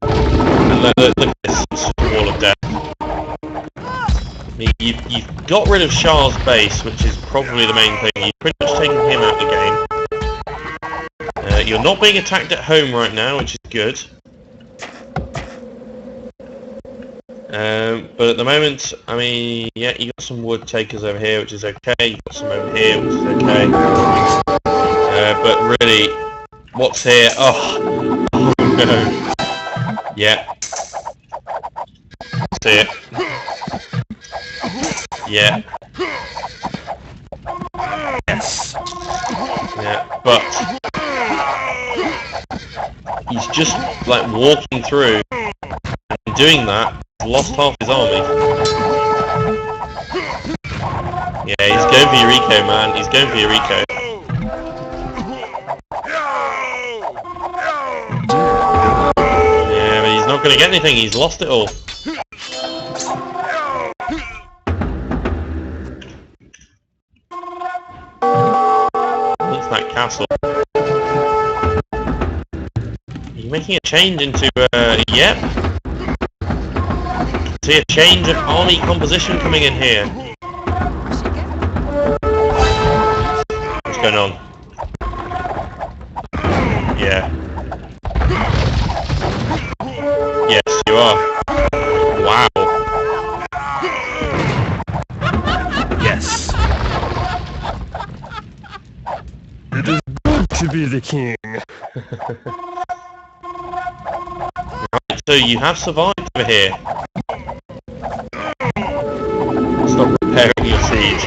S1: And look at this, it's just a wall of death. I mean, you've got rid of Char's base, which is probably the main thing. You've pretty much taken him out of the game. You're not being attacked at home right now, which is good. But at the moment, I mean, yeah, you got some wood takers over here, which is okay. You've got some over here, which is okay. But really, what's here? Oh no. Yeah. See it. Yeah.
S2: Yes.
S1: Yeah, but he's just like walking through and doing that. He's lost half his army. Yeah, he's going for Eureka, man. He's going for Eureka. Yeah, but he's not going to get anything. He's lost it all. What's that castle? Are you making a change into, yep. See a change of army composition coming in here. What's going on? Yeah. Yes, you are. Wow.
S2: Yes. It is good to be the king.
S1: Right, so you have survived over here. Stop repairing your siege.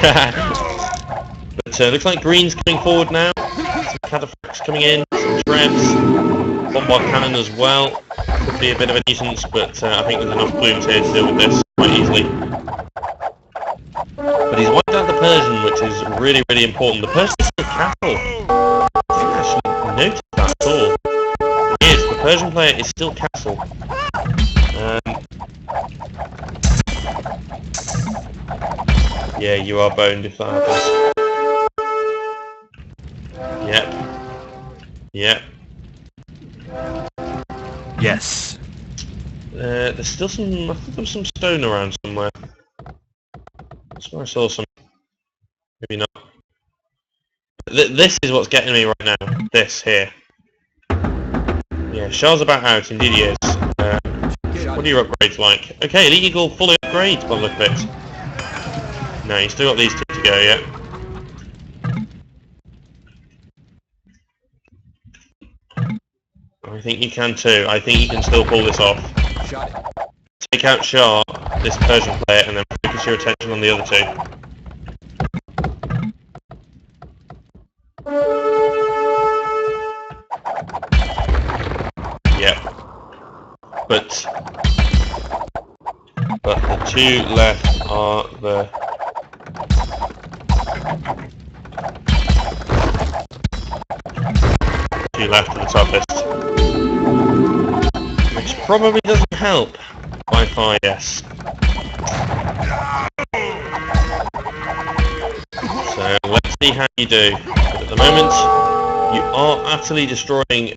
S1: But looks like green's coming forward now. Some cataphracts coming in, some trebs, bombard cannon as well. Could be a bit of a nuisance, but I think there's enough blooms here to deal with this quite easily. But he's wiped out the Persian, which is really, really important. The Persian is still castle. I didn't actually notice that at all. It is. The Persian player is still castle. Yeah, you are boned if that happens. Yep. Yep.
S2: Yes.
S1: There's still some. I think there's some stone around somewhere. That's where I saw some. Maybe not. This is what's getting me right now. This here. Yeah, Char's about out. Indeed he is. What are your upgrades like? Okay, Elite Eagle fully upgrades by the look of it. No, you still got these two to go, yeah. I think you can too. I think you can still pull this off. Take out Char, this Persian player, and then focus your attention on the other two. Yeah. But the two left are the 2 left are the toughest. Which probably doesn't help. By far, yes. So let's see how you do. But at the moment, you are utterly destroying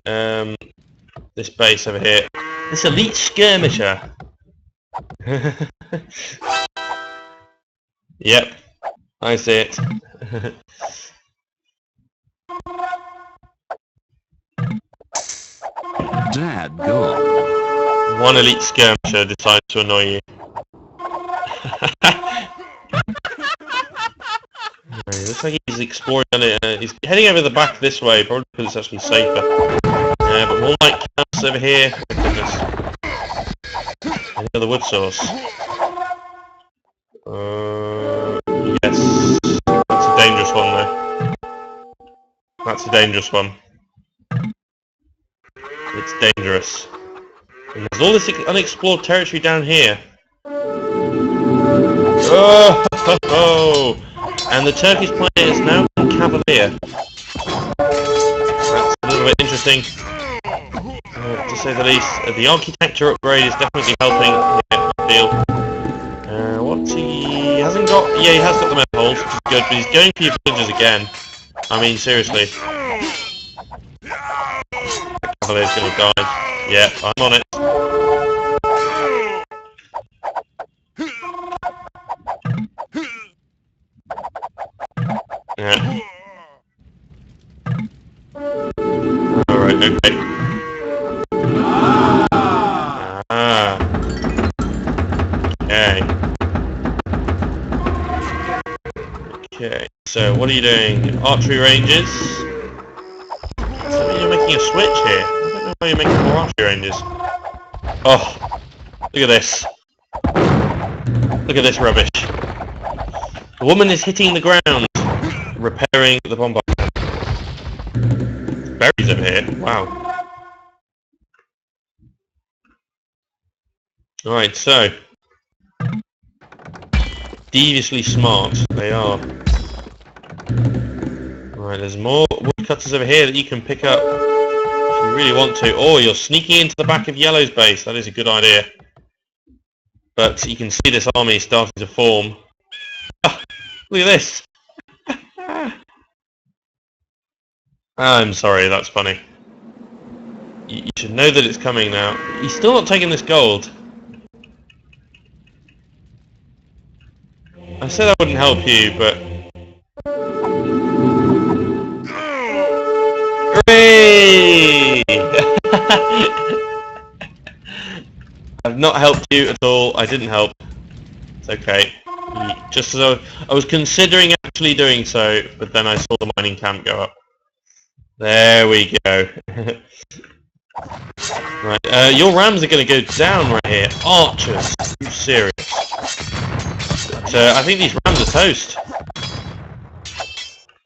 S1: this base over here. This elite skirmisher. Yep, I see it.
S2: Dad, go.
S1: One elite skirmisher decides to annoy you. He looks like he's exploring it. He's heading over the back this way, probably because it's actually safer. But more like camps over here. Oh, goodness. Any other wood source? Yes. That's a dangerous one, though. That's a dangerous one. It's dangerous. And there's all this unexplored territory down here. Oh! And the Turkish player is now Cavalier. That's a little bit interesting, to say the least. The architecture upgrade is definitely helping here, I feel. He hasn't got... Yeah, he has got the metal holes, which is good, but he's going for your villagers again. I mean, seriously. The Cavalier's gonna die. Yeah, I'm on it. Yeah. Alright, okay. Okay. Okay, so what are you doing? Archery ranges? So you're making a switch here. I don't know why you're making more archery ranges. Oh, look at this. Look at this rubbish. The woman is hitting the ground, repairing the bombardment. Berries over here. Wow. Alright, so. Deviously smart, they are. Alright, there's more woodcutters over here that you can pick up if you really want to. Oh, you're sneaking into the back of Yellow's base. That is a good idea. But you can see this army starting to form. Ah, look at this. I'm sorry, that's funny. You should know that it's coming now. He's still not taking this gold. I said I wouldn't help you, but... Hooray! I've not helped you at all. I didn't help. It's okay. Just as I was considering actually doing so, but then I saw the mining camp go up. There we go. Right, your rams are going to go down right here. Archers, are you serious? But, I think these rams are toast.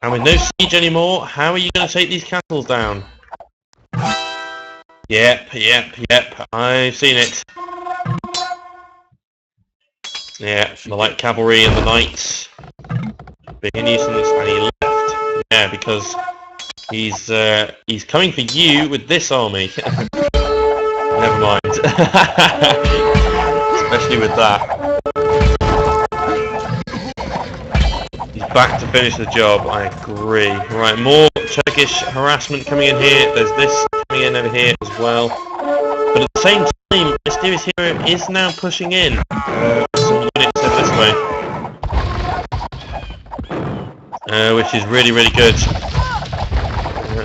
S1: And with no siege anymore, how are you going to take these castles down? Yep, I've seen it. Yeah, the light cavalry and the knights being a nuisance, and he left. Yeah, because he's coming for you with this army. Never mind. Especially with that. He's back to finish the job, I agree. Right, more Turkish harassment coming in here. There's this coming in over here as well. But at the same time, Mysterious Hero is now pushing in. Some units over this way. Which is really, really good.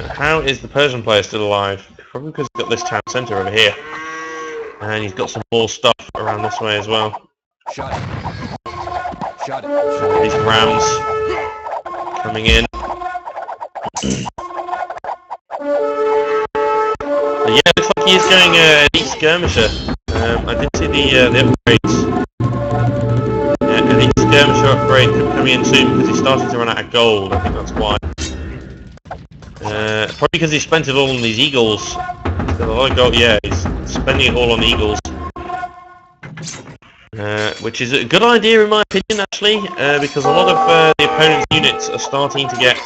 S1: How is the Persian player still alive? Probably because he's got this town centre over here. And he's got some more stuff around this way as well.
S2: Shot it.
S1: These rams coming in. Yeah, looks like he is going elite skirmisher. I did see the upgrades. Yeah, elite skirmisher upgrade coming in soon because he's starting to run out of gold. I think that's why. Probably because he spent it all on these eagles. He's got a lot of gold. Yeah, he's spending it all on eagles. Which is a good idea in my opinion, actually, because a lot of the opponent's units are starting to get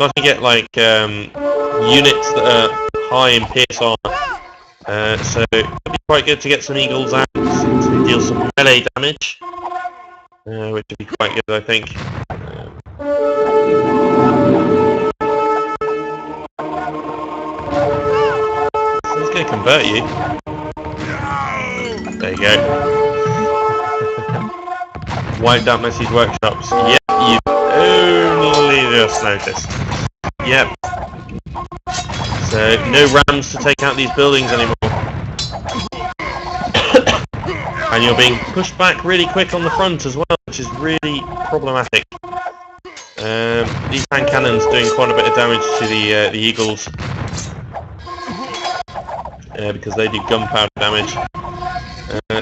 S1: starting to get like units that are high in pierce armor. So it'll be quite good to get some eagles out to deal some melee damage, which would be quite good, I think. So it's going to convert you. There you go. Wiped out Messi's workshops. Yep, you only just noticed. Yep. So no rams to take out these buildings anymore. And you're being pushed back really quick on the front as well, which is really problematic. These hand cannons doing quite a bit of damage to the eagles, because they do gunpowder damage.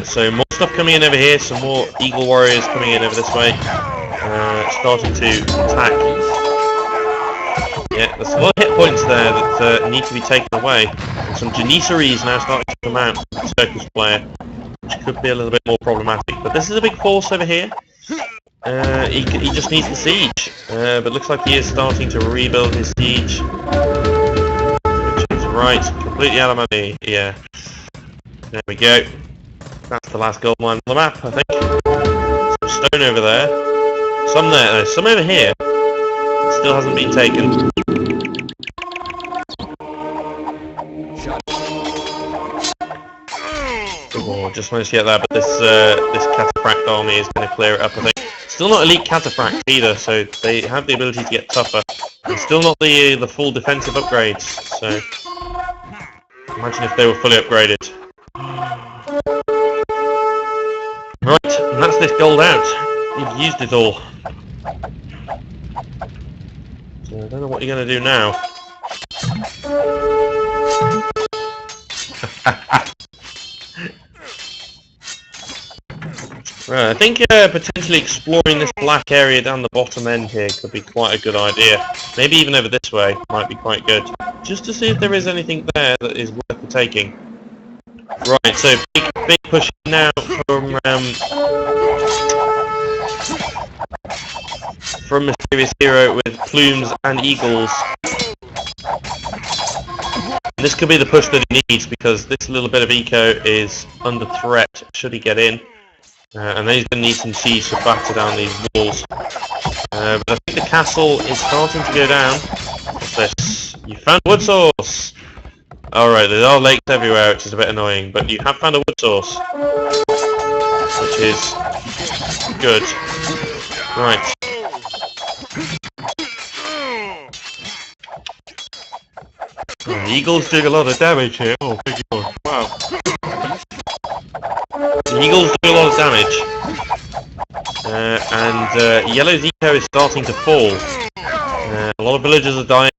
S1: So more stuff coming in over here, some more eagle warriors coming in over this way, starting to attack. Yeah, there's a lot of hit points there that need to be taken away. And some Janissaries now starting to come out from the Circus player, which could be a little bit more problematic. But this is a big force over here. He just needs the siege, but looks like he is starting to rebuild his siege, which is right, completely out of money. Yeah, there we go. That's the last gold mine on the map, I think. Some stone over there, some there, some over here. It still hasn't been taken. Oh, just managed to get that, but this cataphract army is going to clear it up, I think. Still not elite cataphract either, so they have the ability to get tougher. And still not the full defensive upgrades, so imagine if they were fully upgraded. Right, and that's this gold out. You've used it all. So I don't know what you're going to do now. Right, I think potentially exploring this black area down the bottom end here could be quite a good idea. Maybe even over this way might be quite good. Just to see if there is anything there that is worth the taking. Right, so big push now from Mysterious Hero with plumes and eagles. And this could be the push that he needs, because this little bit of eco is under threat should he get in. And then he's going to need some siege to batter down these walls. But I think the castle is starting to go down. What's this? You found a wood source! Alright, there are lakes everywhere, which is a bit annoying, but you have found a wood source, which is good. Right. Oh, the eagles doing a lot of damage here. Oh, big God. Wow. The eagles do a lot of damage, and Yellow's eco is starting to fall. A lot of villagers are dying.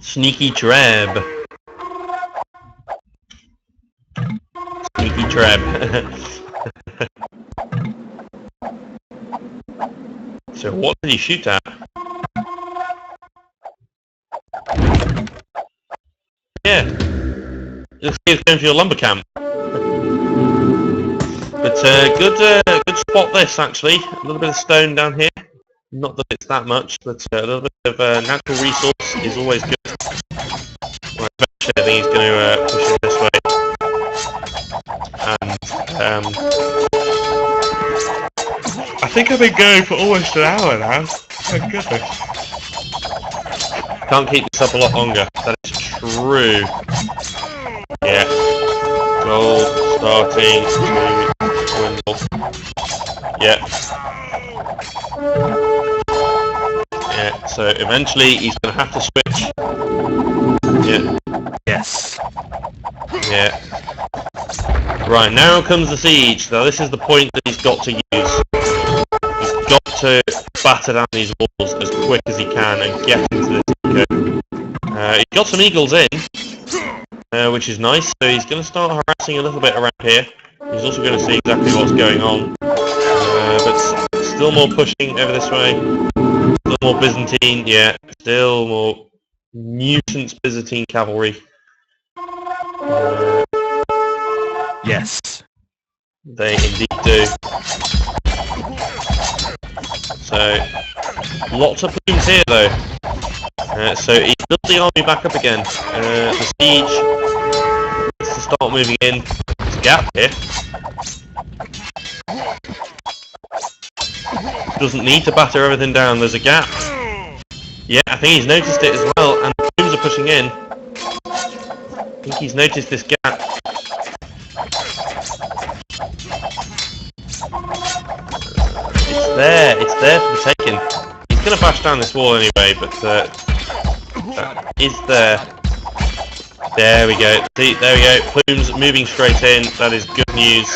S1: Sneaky Treb. Sneaky Treb. So what did he shoot at? Yeah, looks like he's going for your lumber camp. But good spot this actually. A little bit of stone down here. Not that it's that much, but a little bit of natural resource is always good. Right, eventually I think he's going to push it this way. And I think I've been going for almost an hour now. My goodness. Can't keep this up a lot longer. That is true. Yeah. Gold starting to dwindle. Yeah. Yeah, so eventually he's going to have to switch. Yeah. Yes. Yeah. Right, now comes the siege. Now this is the point that he's got to use. He's got to batter down these walls as quick as he can and get into this eco. He's got some eagles in, which is nice, so he's going to start harassing a little bit around here. He's also going to see exactly what's going on. But still more pushing over this way. Still more Byzantine, yeah. Still more nuisance Byzantine cavalry. Yes. They indeed do. So lots of plumes here though. So he built the army back up again. The siege needs to start moving in. There's a gap here. Doesn't need to batter everything down. There's a gap. Yeah, I think he's noticed it as well, and the plumes are pushing in. I think he's noticed this gap. It's there for the taking. He's going to bash down this wall anyway, but that is there. There we go. See, there we go. Plumes moving straight in. That is good news.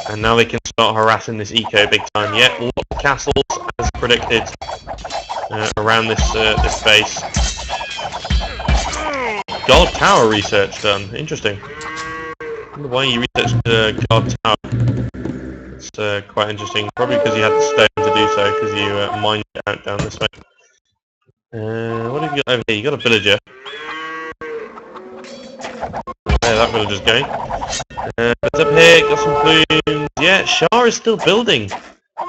S1: And now they can start harassing this eco big time. Yeah, lots of castles as predicted around this this base. Guard tower research done. Interesting. I wonder why you researched guard tower. It's quite interesting. Probably because you had the stone to do so, because you mined it out down this way. What have you got over here? You got a villager. There, that villager's going. But up here, got some plumes. Yeah, Shah is still building. I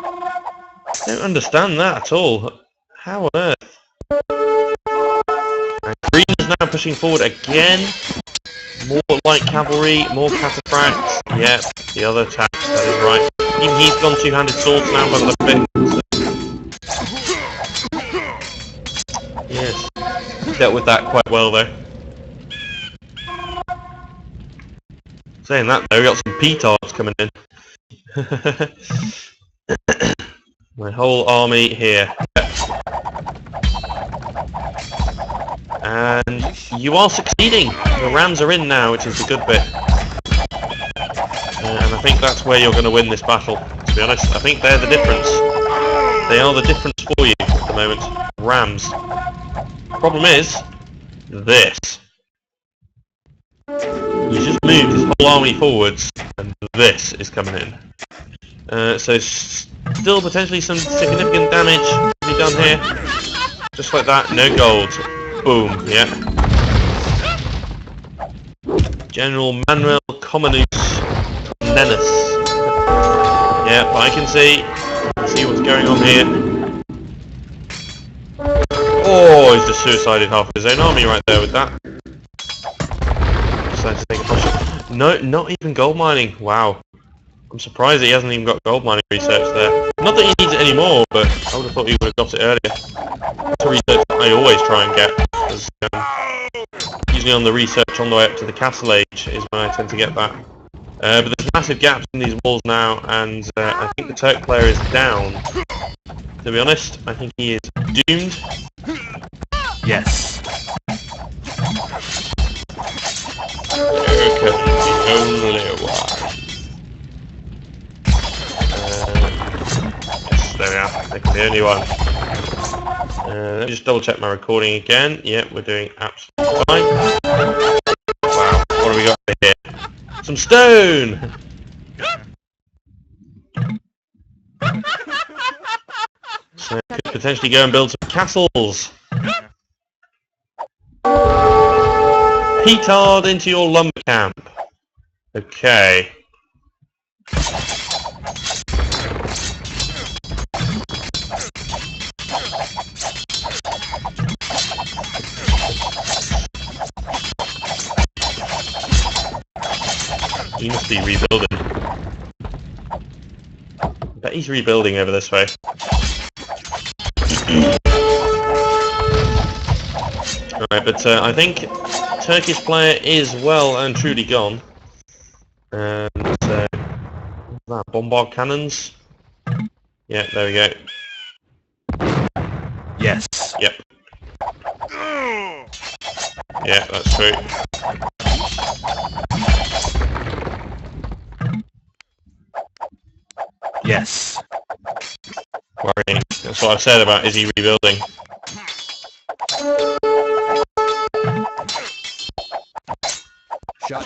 S1: don't understand that at all. How on earth? And Green is now pushing forward again. More light cavalry, more cataphracts. Yeah, the other attacks, that is right. Even he's gone two-handed swords now by the look of it. Yes, dealt with that quite well though. Saying that though, we got some petards coming in. My whole army here. And you are succeeding. The Rams are in now, which is the good bit. And I think that's where you're going to win this battle, to be honest. I think they're the difference. They are the difference for you at the moment. Rams. Problem is, this. You just moved his whole army forwards, and this is coming in. So still potentially some significant damage to be done here. Just like that, no gold. Boom, yeah. General Manuel Commanus Nenus. Yeah, but I can see what's going on here. Oh, he's just suicided half of his own army right there with that. Decided to take a push. No, not even gold mining. Wow. I'm surprised that he hasn't even got gold mining research there. Not that he needs it anymore, but I would have thought he would have got it earlier. That's a research that I always try and get. Because, usually on the research on the way up to the castle age is when I tend to get that. But there's massive gaps in these walls now, and I think the Turk player is down. To be honest, I think he is doomed. Yes. Okay, the only one. Yes, there we are. I think the only one. Let me just double check my recording again. Yep, we're doing absolutely fine. Wow, what have we got here? Some stone! So I could potentially go and build some castles. Petard into your lumber camp. Okay. He must be rebuilding. I bet he's rebuilding over this way. Alright, but I think Turkish player is well and truly gone. And that bombard cannons. Yeah, there we go. Yes. Yep. Yeah, that's true. Yes. Worrying. That's what I've said about is he rebuilding.
S2: Shut.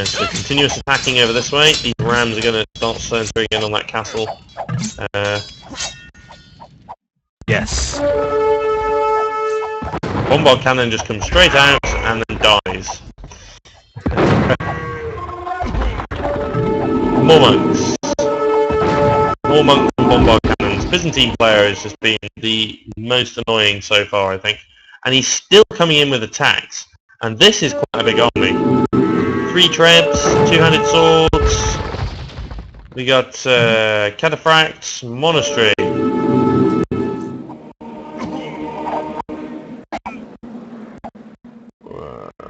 S1: So continuous attacking over this way. These rams are going to start centering in on that castle.
S2: Yes.
S1: Bombard cannon just comes straight out and then dies. More monks. More monks and bombard cannons. Byzantine player has just been the most annoying so far, I think. And he's still coming in with attacks. And this is quite a big army. 3 trebs, 2-handed swords. We got cataphracts, monastery.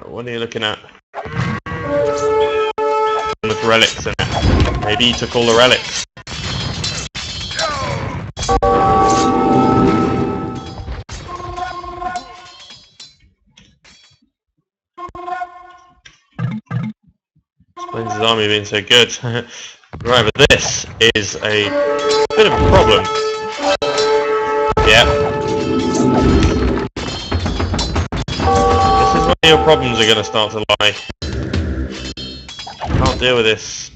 S1: What are you looking at? With relics in it. Maybe he took all the relics. Explains his army being so good. Right, but this is a bit of a problem. Yeah. This is where your problems are going to start to lie. Can't deal with this.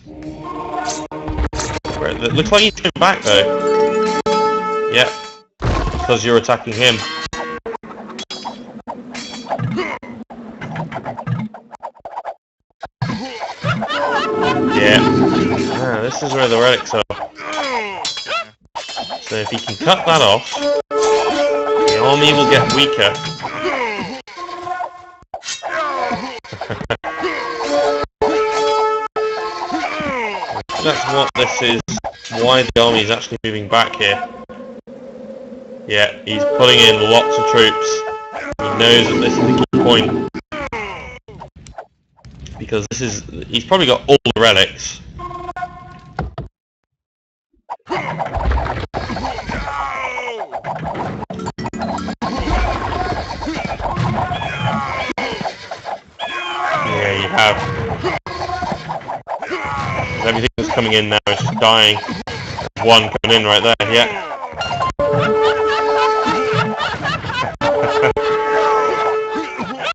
S1: It looks like he's going back though. Yeah. Because you're attacking him. Yeah. Ah, this is where the relics are. So if he can cut that off, the army will get weaker. That's what this is, why the army is actually moving back here. Yeah, he's pulling in lots of troops. He knows that this is the key point. Because this is, he's probably got all the relics. Yeah, you have. Everything that's coming in now is just dying. There's one coming in right there, yeah.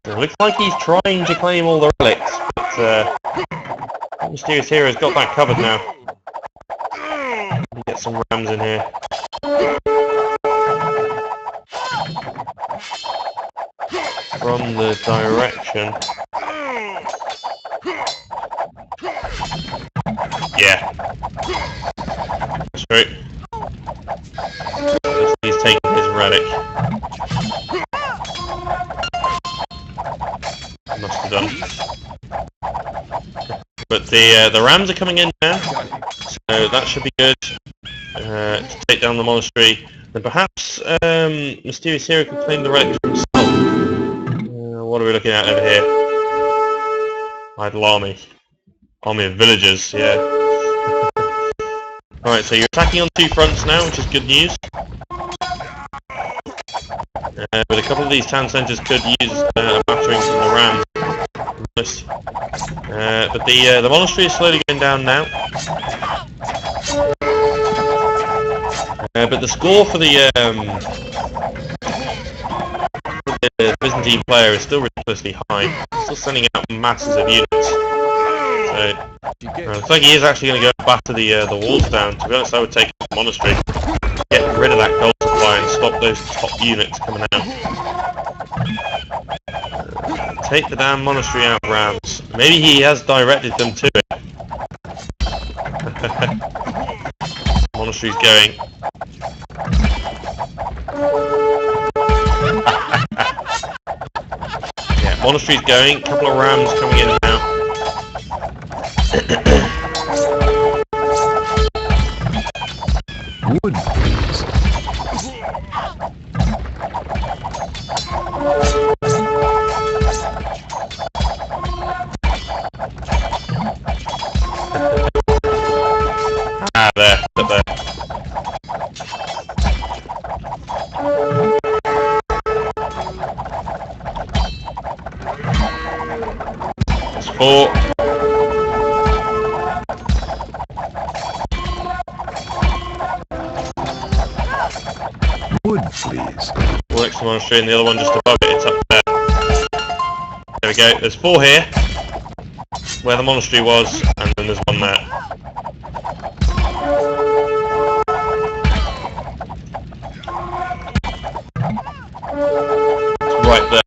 S1: It looks like he's trying to claim all the relics, but Mysterious Hero's got that covered now. Get some rams in here. From the direction. Yeah. Straight. He's taking his relic. Must have done. But the rams are coming in now, so that should be good to take down the monastery. Then perhaps Mysterious Hero can claim the relic for himself. What are we looking at over here? Idle army. Army of villagers, yeah. Alright, so you're attacking on 2 fronts now, which is good news. But a couple of these town centres could use a battering from the rams. But the monastery is slowly going down now. But the score for the Byzantine player is still ridiculously high. Still sending out masses of units. So looks like he is actually going to go back to the walls down. To be honest, I would take the monastery, get rid of that gold supply, and stop those top units coming out. Take the damn monastery out, rams. Maybe he has directed them to it. Monastery's going. Yeah, monastery's going. Couple of rams coming in now.
S2: Wood, please.
S1: Ah, there, up there. That's 4.
S2: Wood, please.
S1: Next monastery and the other one just above it, it's up there. There we go, there's 4 here, where the monastery was, and then there's 1 there. right there.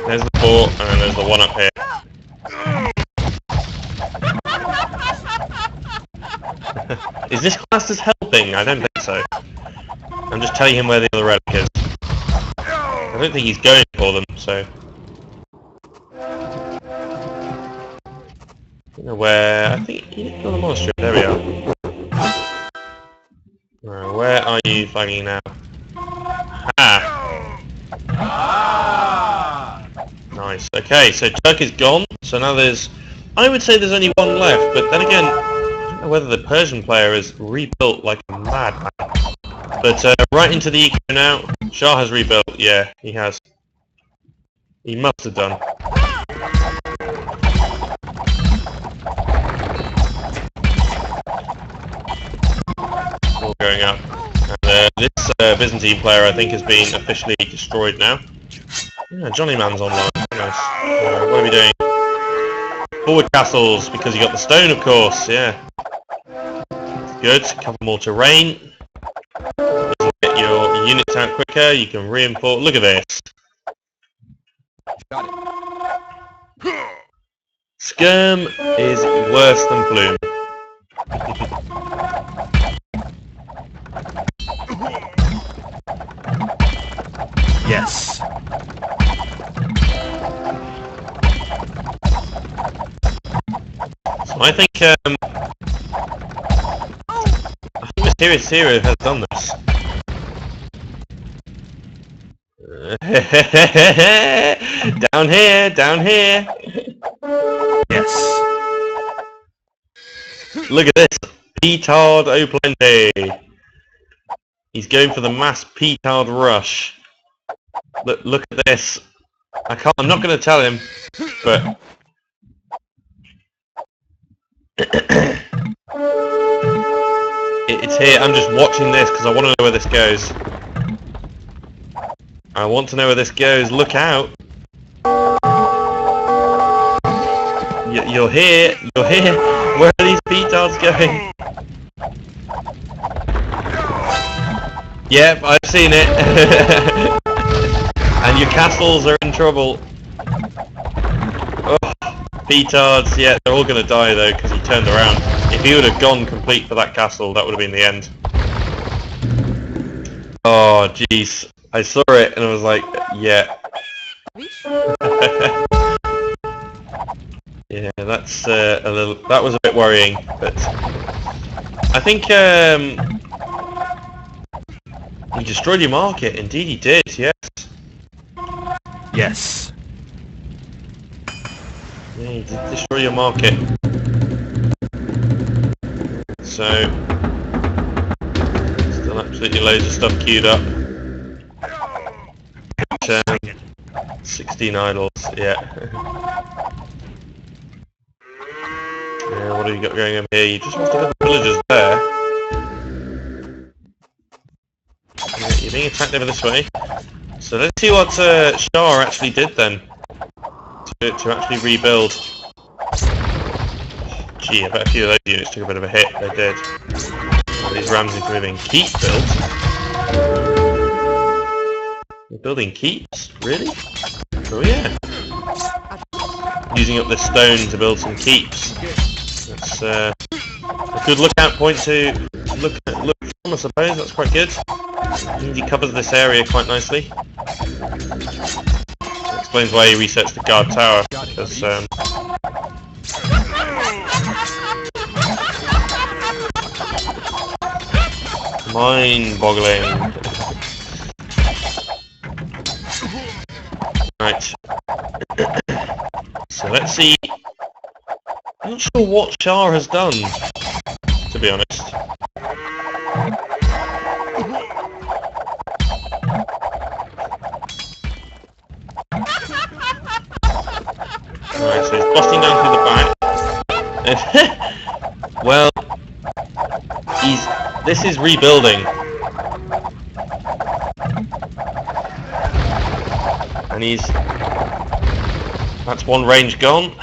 S1: There's the 4, and there's the 1 up here. Is this classed as helping? I don't think so. I'm just telling him where the other relic is. I don't think he's going for them, so... I don't know where... I think he didn't kill the monastery. There we are. Right, where are you flagging now? Ah! Nice. Okay, so Turk is gone, so now there's... I would say there's only 1 left, but then again, I don't know whether the Persian player is rebuilt like a madman. But right into the eco now. Shah has rebuilt. Yeah, he has. He must have done. All going up. And this Byzantine player, I think, has been officially destroyed now. Yeah, Johnny Man's online. Nice. What are we doing? Forward castles, because you got the stone, of course. Yeah. Good. Couple more terrain. Get your units out quicker. You can reinforce. Look at this. Skirm is worse than Plume.
S2: Yes.
S1: So I think Mysterious Hero has done this. Down here, down here.
S2: Yes.
S1: Look at this. Petard O'Plenty. He's going for the mass petard rush. Look at this. I'm not going to tell him, but it's here. I'm just watching this because I want to know where this goes. I want to know where this goes. Look out! You're here. You're here. Where are these petards going? Yep, I've seen it. And your castles are in trouble. Oh, petards. Yeah, they're all going to die though because he turned around. If he would have gone complete for that castle, that would have been the end. Oh, jeez. I saw it and I was like, yeah. Yeah, that's a little. That was a bit worrying, but I think he destroyed your market. Indeed, he did. Yes.
S2: Yes.
S1: Yeah, he did destroy your market. So, still absolutely loads of stuff queued up. 16 idols, yeah. Yeah, what have you got going over here? You just want to have the villagers there. Yeah, you're being attacked over this way. So let's see what Shah actually did then. To actually rebuild. Gee, I bet a few of those units took a bit of a hit. They did. These Ramses moving. Keep built. We're building keeps? Really? Oh yeah. Using up this stone to build some keeps. That's a good lookout point to look from, I suppose. That's quite good. Means he covers this area quite nicely. That explains why he researched the guard tower, because mind-boggling. Right. So let's see. I'm not sure what Shah has done, to be honest. Alright, so he's busting down through the back. Well, this is rebuilding. And that's one range gone.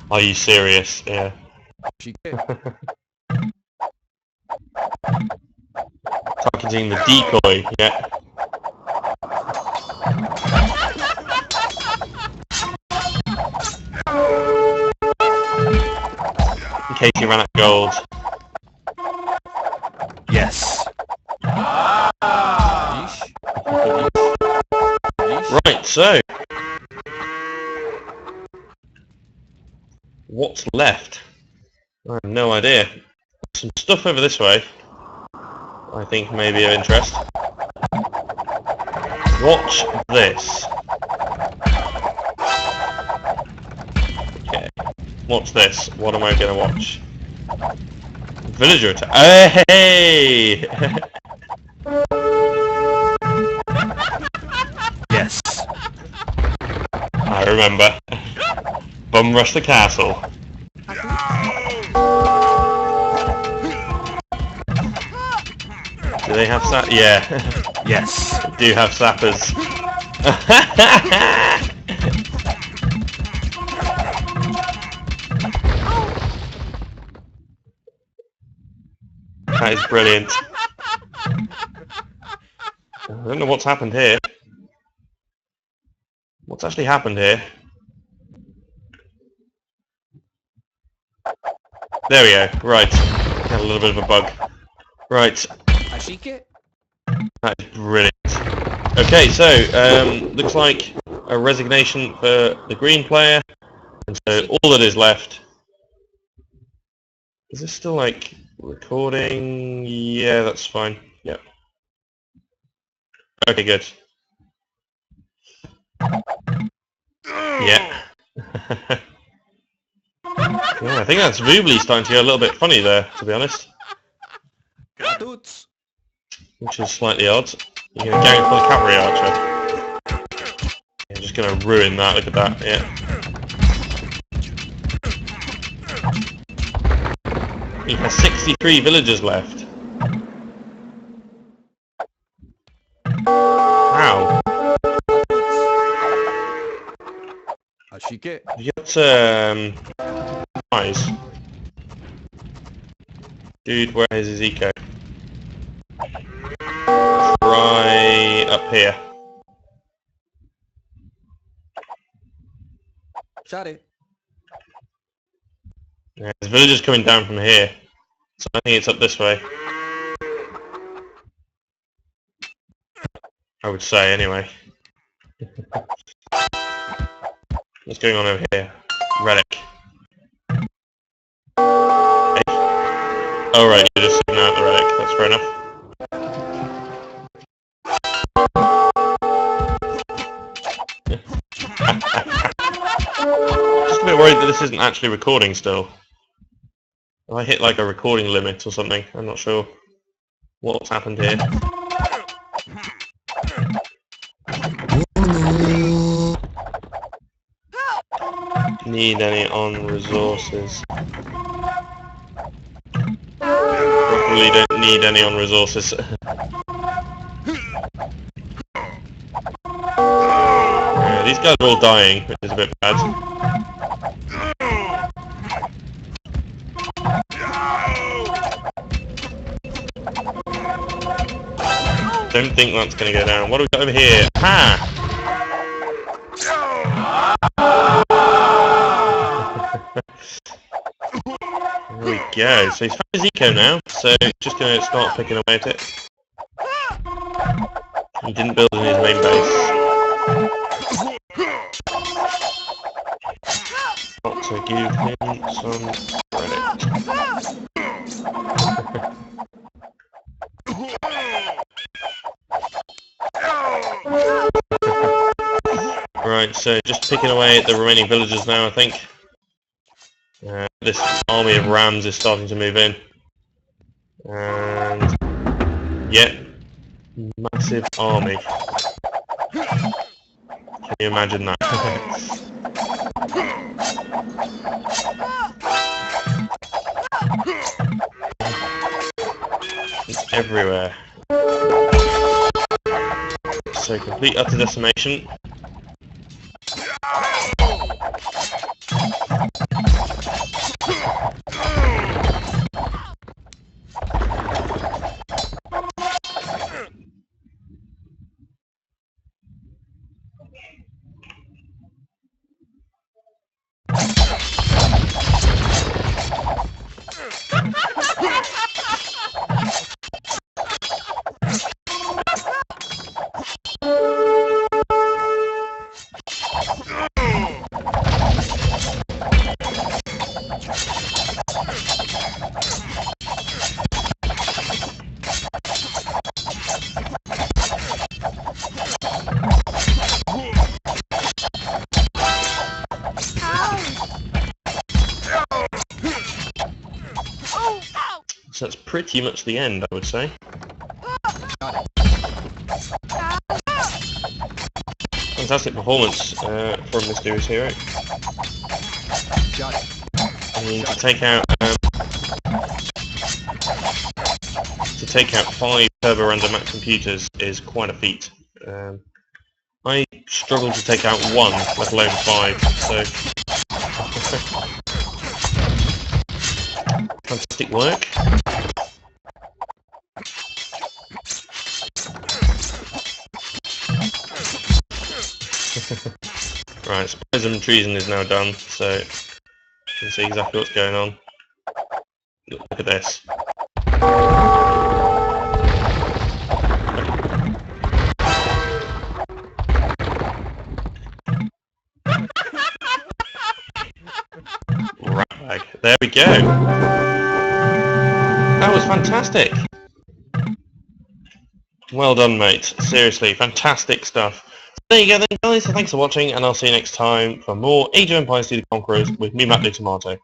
S1: Are you serious? Yeah. Targeting the decoy, yeah. In case he ran out of gold.
S2: Yes.
S1: Right, so what's left? I have no idea. Some stuff over this way I think may be of interest. Watch this. Okay. Watch this. What am I going to watch? Villager attack. Hey!
S2: Yes.
S1: I remember. Bum rush the castle. Do they have sap? Yeah.
S2: Yes.
S1: They do have sappers. That is brilliant. I don't know what's happened here. What's actually happened here? There we go. Right. Had a little bit of a bug. Right. That is brilliant. Okay, so looks like a resignation for the green player, and so all that is left. Is this still like recording? Yeah, that's fine. Yep. Okay, good. Yeah. Yeah, I think that's Voobly starting to get a little bit funny there, to be honest. Which is slightly odd. You're going to gang for the cavalry archer. Yeah, just going to ruin that, look at that, yeah. He has 63 villagers left. How? You got, eyes. Dude, where is his eco? Right up here.
S3: Shot it.
S1: Yeah, there's villagers coming down from here, so I think it's up this way. I would say, anyway. What's going on over here? Relic. Hey. Oh right, you're just sitting out the relic, that's fair enough. Just a bit worried that this isn't actually recording still. I hit like a recording limit or something, I'm not sure what's happened here. Need any on resources? Probably don't need any on resources. Yeah, these guys are all dying, which is a bit bad. Don't think that's going to go down. What do we got over here? Ha! There we go. So he's found his eco now, so he's just going to start picking away at it. He didn't build in his main base. Got to give him some credit. Right, so just picking away at the remaining villagers now, I think. This army of rams is starting to move in. And... yeah. Massive army. Can you imagine that? It's everywhere. So complete utter decimation. So that's pretty much the end, I would say. Fantastic performance from Mysterious Hero. I mean, to take out 5 turbo random max computers is quite a feat. I struggled to take out 1, let alone 5. So fantastic work. Right, Spies and Treason is now done, so you can see exactly what's going on. Look at this. Rat bag. There we go. That was fantastic. Well done, mate. Seriously, fantastic stuff. There you go then, guys. Thanks for watching, and I'll see you next time for more Age of Empires 2: The Conquerors with me, Matt the Tomato.